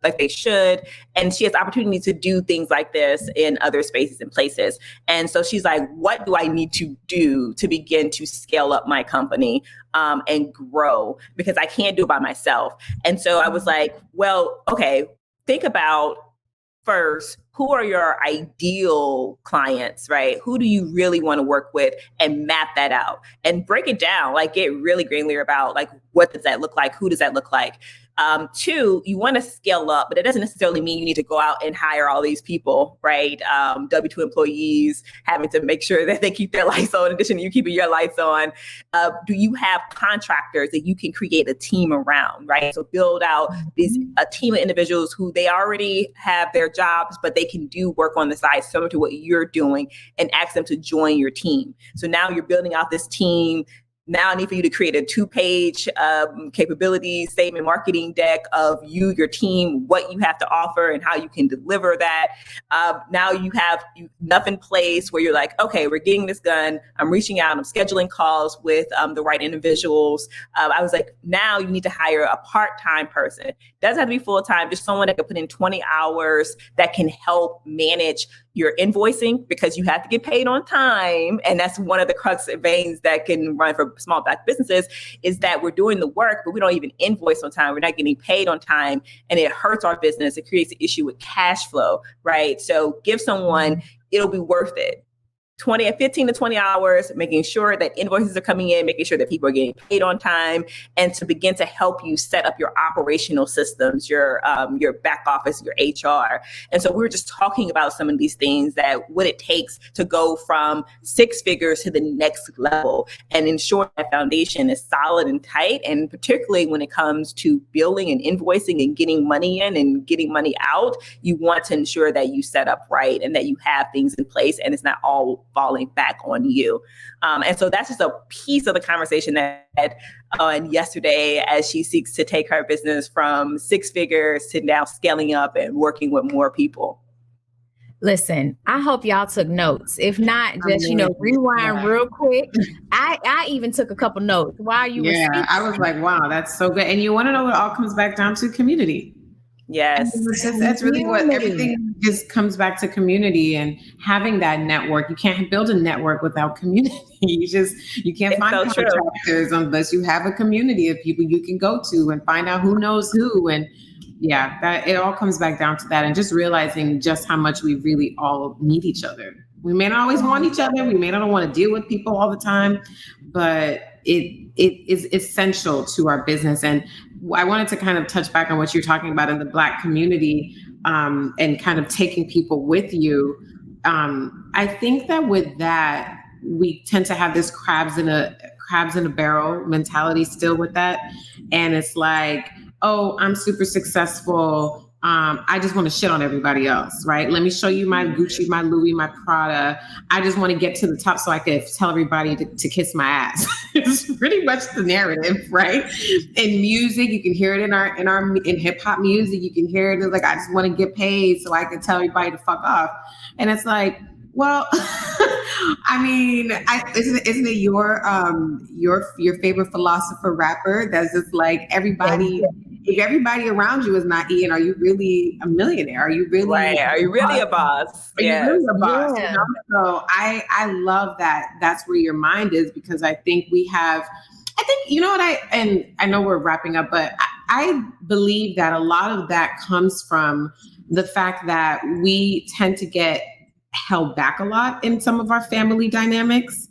like they should. And she has opportunity to do things like this in other spaces and places. And so she's like, what do I need to do to begin to scale up my company and grow? Because I can't do it by myself. And so I was like, well, okay, think about first, who are your ideal clients, right? Who do you really want to work with, and map that out and break it down, like get really granular about like, what does that look like? Who does that look like? 2, you want to scale up, but it doesn't necessarily mean you need to go out and hire all these people, right? W-2 employees, having to make sure that they keep their lights on in addition to you keeping your lights on. Do you have contractors that you can create a team around, right? So build out a team of individuals who they already have their jobs, but they can do work on the side similar to what you're doing, and ask them to join your team. So now you're building out this team. Now I need for you to create a 2-page capability statement, marketing deck of you, your team, what you have to offer and how you can deliver that. Now you have enough in place where you're like, okay, we're getting this done. I'm reaching out. I'm scheduling calls with the right individuals. I was like, now you need to hire a part-time person. Doesn't have to be full-time, just someone that can put in 20 hours that can help manage your invoicing, because you have to get paid on time. And that's one of the crux veins that can run for small Black businesses, is that we're doing the work, but we don't even invoice on time. We're not getting paid on time, and it hurts our business. It creates an issue with cash flow, right? So give someone, it'll be worth it. 15 to 20 hours, making sure that invoices are coming in, making sure that people are getting paid on time, and to begin to help you set up your operational systems, your back office, your HR. And so we were just talking about some of these things, that what it takes to go from 6 figures to the next level, and ensure that foundation is solid and tight. And particularly when it comes to billing and invoicing and getting money in and getting money out, you want to ensure that you set up right and that you have things in place, and it's not all falling back on you. And so that's just a piece of the conversation that and yesterday, as she seeks to take her business from 6 figures to now scaling up and working with more people. Listen, I hope y'all took notes. If not, just, rewind real quick. I even took a couple notes while you were speaking. I was like, wow, that's so good. And you want to know what all comes back down to? Community. Yes. That's really what everything just comes back to, community and having that network. You can't build a network without community. You can't find contractors unless you have a community of people you can go to and find out who knows who. And yeah, that it all comes back down to that, and just realizing just how much we really all need each other. We may not always want each other. We may not want to deal with people all the time, but it is essential to our business. And I wanted to kind of touch back on what you're talking about in the Black community, and kind of taking people with you. I think that with that, we tend to have this crabs in a barrel mentality still with that. And it's like, oh, I'm super successful. I just want to shit on everybody else, right? Let me show you my Gucci, my Louis, my Prada. I just want to get to the top so I can tell everybody to kiss my ass. It's pretty much the narrative, right? In music, you can hear it in hip hop music. You can hear it as like, I just want to get paid so I can tell everybody to fuck off. And it's like, well, I mean, isn't it your favorite philosopher rapper that's just like everybody? If everybody around you is not eating, are you really a millionaire? Are you really Are you really a boss? Are you really a boss? Yeah. You know? So I love that. That's where your mind is, because I think you know what I know we're wrapping up, but I believe that a lot of that comes from the fact that we tend to get held back a lot in some of our family dynamics.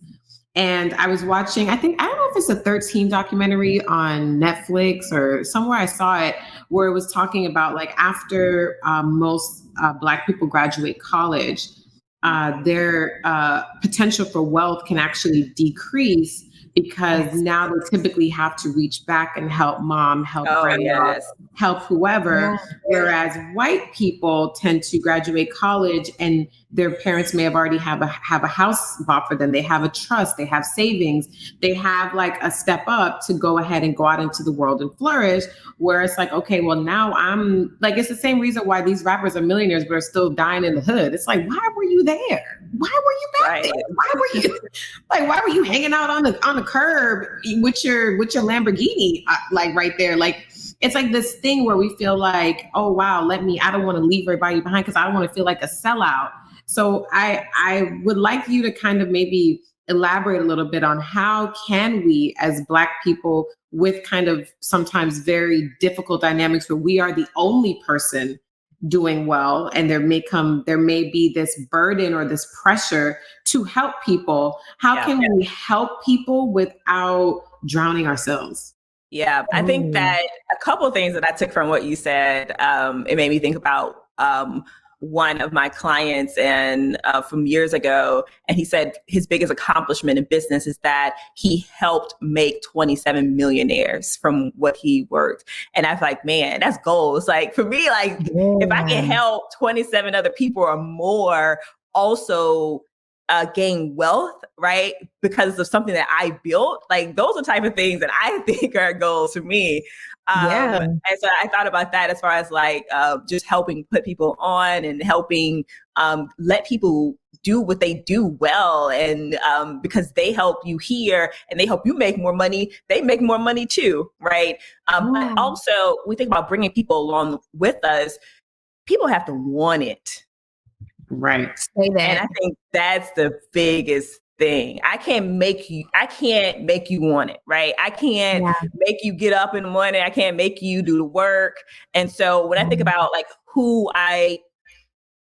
And I was watching, I don't know if it's a 13 documentary on Netflix or somewhere I saw it, where it was talking about like after most Black people graduate college, their potential for wealth can actually decrease, because now they typically have to reach back and help mom, help grandma, help whoever. Whereas white people tend to graduate college and their parents may have already have a house bought for them. They have a trust, they have savings, they have like a step up to go ahead and go out into the world and flourish. Where it's like, okay, well now I'm like, it's the same reason why these rappers are millionaires but are still dying in the hood. It's like, why were you there? Why were you back there? Why were you hanging out on the curb with your Lamborghini, like right there? Like, it's like this thing where we feel like, oh wow, I don't want to leave everybody behind because I don't want to feel like a sellout. So I would like you to kind of maybe elaborate a little bit on how can we as Black people with kind of sometimes very difficult dynamics where we are the only person doing well, and there may be this burden or this pressure to help people. How can we help people without drowning ourselves? Yeah, I think that a couple of things that I took from what you said, it made me think about one of my clients and from years ago, and he said his biggest accomplishment in business is that he helped make 27 millionaires from what he worked. And I was like, man, that's goals. Like for me, like if I can help 27 other people or more also gain wealth, right? Because of something that I built, like those are the type of things that I think are goals for me. And so I thought about that as far as like just helping put people on and helping let people do what they do well. And because they help you here and they help you make more money, they make more money too, right? But also we think about bringing people along with us. People have to want it. Right. And I think that's the biggest thing. I can't make you want it, right? I can't make you get up in the morning. I can't make you do the work. And so when I think about like who I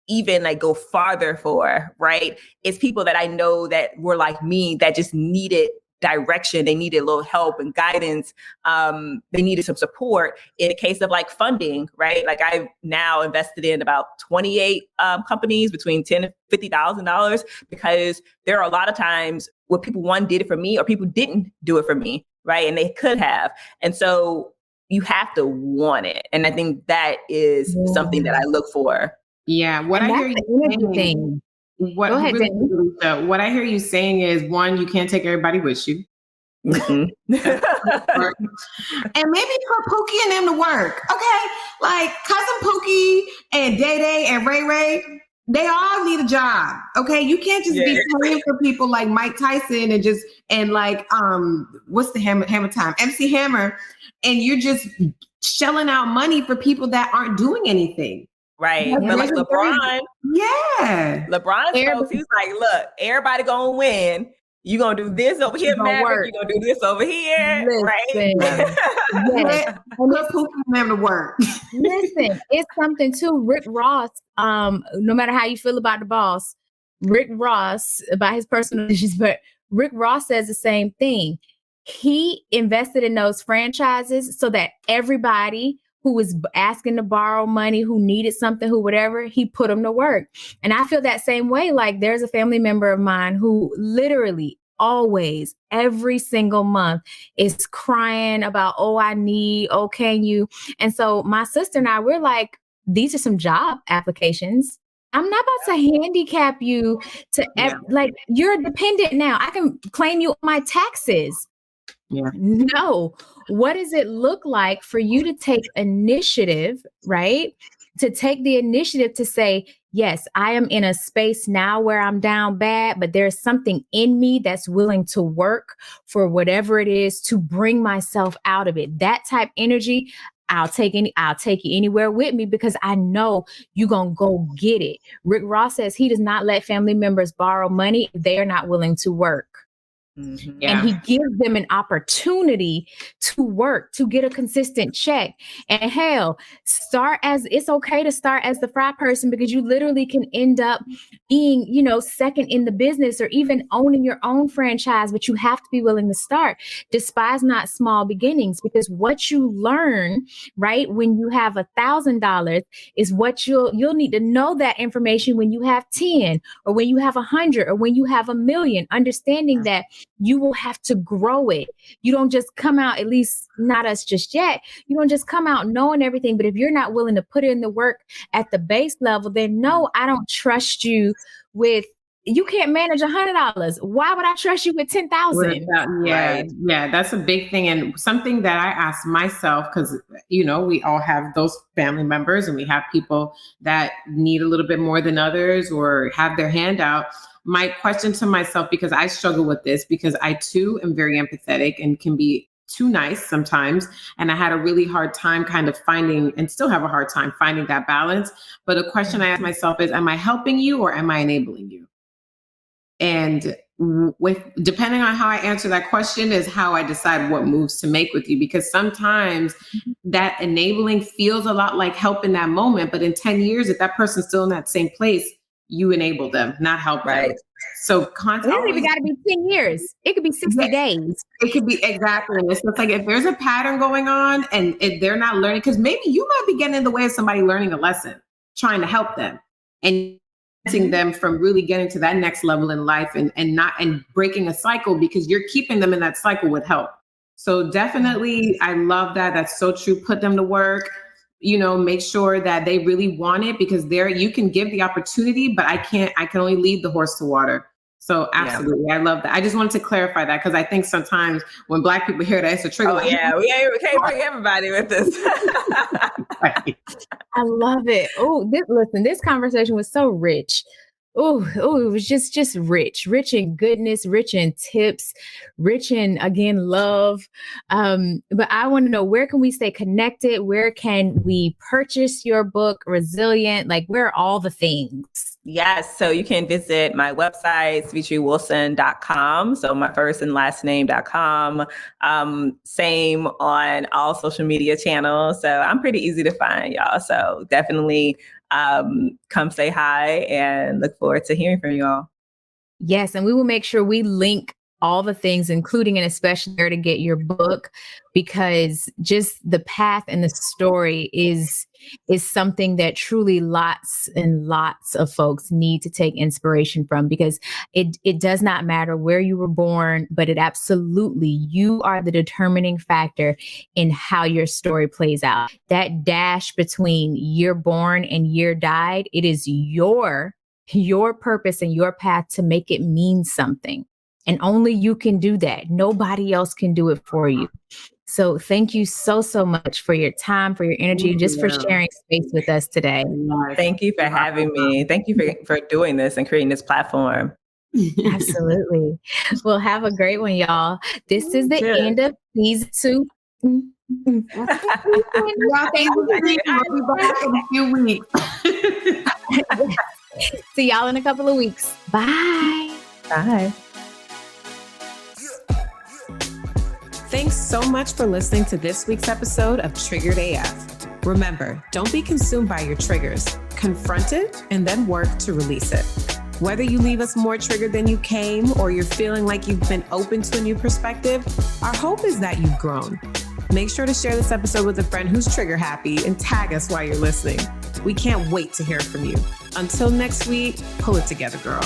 even like go farther for, right? It's people that I know that were like me that just needed direction. They needed a little help and guidance. They needed some support in the case of like funding, right? Like I've now invested in about 28 companies between $10,000 and $50,000 because there are a lot of times where people did it for me or people didn't do it for me, right? And they could have. And so you have to want it. And I think that is something that I look for. Yeah. What I hear you saying. What I hear you saying is, one, you can't take everybody with you. And maybe put Pookie and them to work. Okay. Like Cousin Pookie and Day Day and Ray Ray, they all need a job. Okay. You can't just be paying for people like Mike Tyson and like what's the Hammer Time? MC Hammer. And you're just shelling out money for people that aren't doing anything. Right. Yeah, But like LeBron, folks, he's like, look, everybody gonna win. You gonna do this over here, Maverick. You gonna do this over here, right? Yes. Put Pookie man to work. Listen, it's something too. Rick Ross, no matter how you feel about the boss, Rick Ross, about his personal issues, but Rick Ross says the same thing. He invested in those franchises so that everybody who was asking to borrow money, who needed something, who whatever, he put them to work. And I feel that same way. Like there's a family member of mine who literally always, every single month is crying about, oh, I need, oh, can you? And so my sister and I, we're like, these are some job applications. I'm not about to handicap you to like, you're dependent now. I can claim you on my taxes. Yeah. No. What does it look like for you to take initiative, right? To take the initiative to say, yes, I am in a space now where I'm down bad, but there's something in me that's willing to work for whatever it is to bring myself out of it. That type energy, I'll take you anywhere with me because I know you're going to go get it. Rick Ross says he does not let family members borrow money if they are not willing to work. Mm-hmm. And he gives them an opportunity to work, to get a consistent check. And hell, it's okay to start as the fry person because you literally can end up being, second in the business or even owning your own franchise, but you have to be willing to start. Despise not small beginnings, because what you learn, right, when you have $1,000 is what you'll need to know that information when you have 10 or when you have 100 or when you have 1 million, understanding that you will have to grow it. You don't just come out, at least not us just yet. You don't just come out knowing everything. But if you're not willing to put in the work at the base level, then no, I don't trust you with, you can't manage $100. Why would I trust you with 10,000? Yeah, that's a big thing. And something that I ask myself, because, we all have those family members and we have people that need a little bit more than others or have their hand out. My question to myself, because I struggle with this, because I too am very empathetic and can be too nice sometimes. And I had a really hard time kind of finding, and still have a hard time finding that balance. But a question I ask myself is, am I helping you or am I enabling you? And depending on how I answer that question is how I decide what moves to make with you, because sometimes that enabling feels a lot like help in that moment. But in 10 years, if that person's still in that same place, you enable them, not help them. So it don't even got to be 10 years. It could be 60 days. It could be exactly. It's like if there's a pattern going on and if they're not learning, because maybe you might be getting in the way of somebody learning a lesson, trying to help them and them from really getting to that next level in life and breaking a cycle because you're keeping them in that cycle with help. So definitely, I love that. That's so true. Put them to work. Make sure that they really want it, because you can give the opportunity, but I can only lead the horse to water. So absolutely. Yeah. I love that. I just wanted to clarify that because I think sometimes when Black people hear that, it's a trigger. We can't bring everybody with this. Right. I love it. Oh, this conversation was so rich. Oh, it was just rich in goodness, rich in tips, rich in, again, love. But I want to know, where can we stay connected? Where can we purchase your book, Resilient? Like, where are all the things? Yes. So you can visit my website, SavitriWilson.com. So my first and last name.com. Same on all social media channels. So I'm pretty easy to find, y'all. So definitely come say hi and look forward to hearing from you all. Yes. And we will make sure we link all the things, including and especially where to get your book, because just the path and the story is something that truly lots and lots of folks need to take inspiration from, because it does not matter where you were born, but it absolutely, you are the determining factor in how your story plays out. That dash between year born and year died, it is your purpose and your path to make it mean something. And only you can do that. Nobody else can do it for you. So thank you so much for your time, for your energy, just for sharing space with us today. Thank you for having me. Thank you for doing this and creating this platform. Absolutely. Well, have a great one, y'all. This is the end of season 2. Well, thank you. We'll be back in a few weeks. See y'all in a couple of weeks. Bye. Bye. Thanks so much for listening to this week's episode of Triggered AF. Remember, don't be consumed by your triggers. Confront it and then work to release it. Whether you leave us more triggered than you came or you're feeling like you've been open to a new perspective, our hope is that you've grown. Make sure to share this episode with a friend who's trigger happy and tag us while you're listening. We can't wait to hear from you. Until next week, pull it together, girl.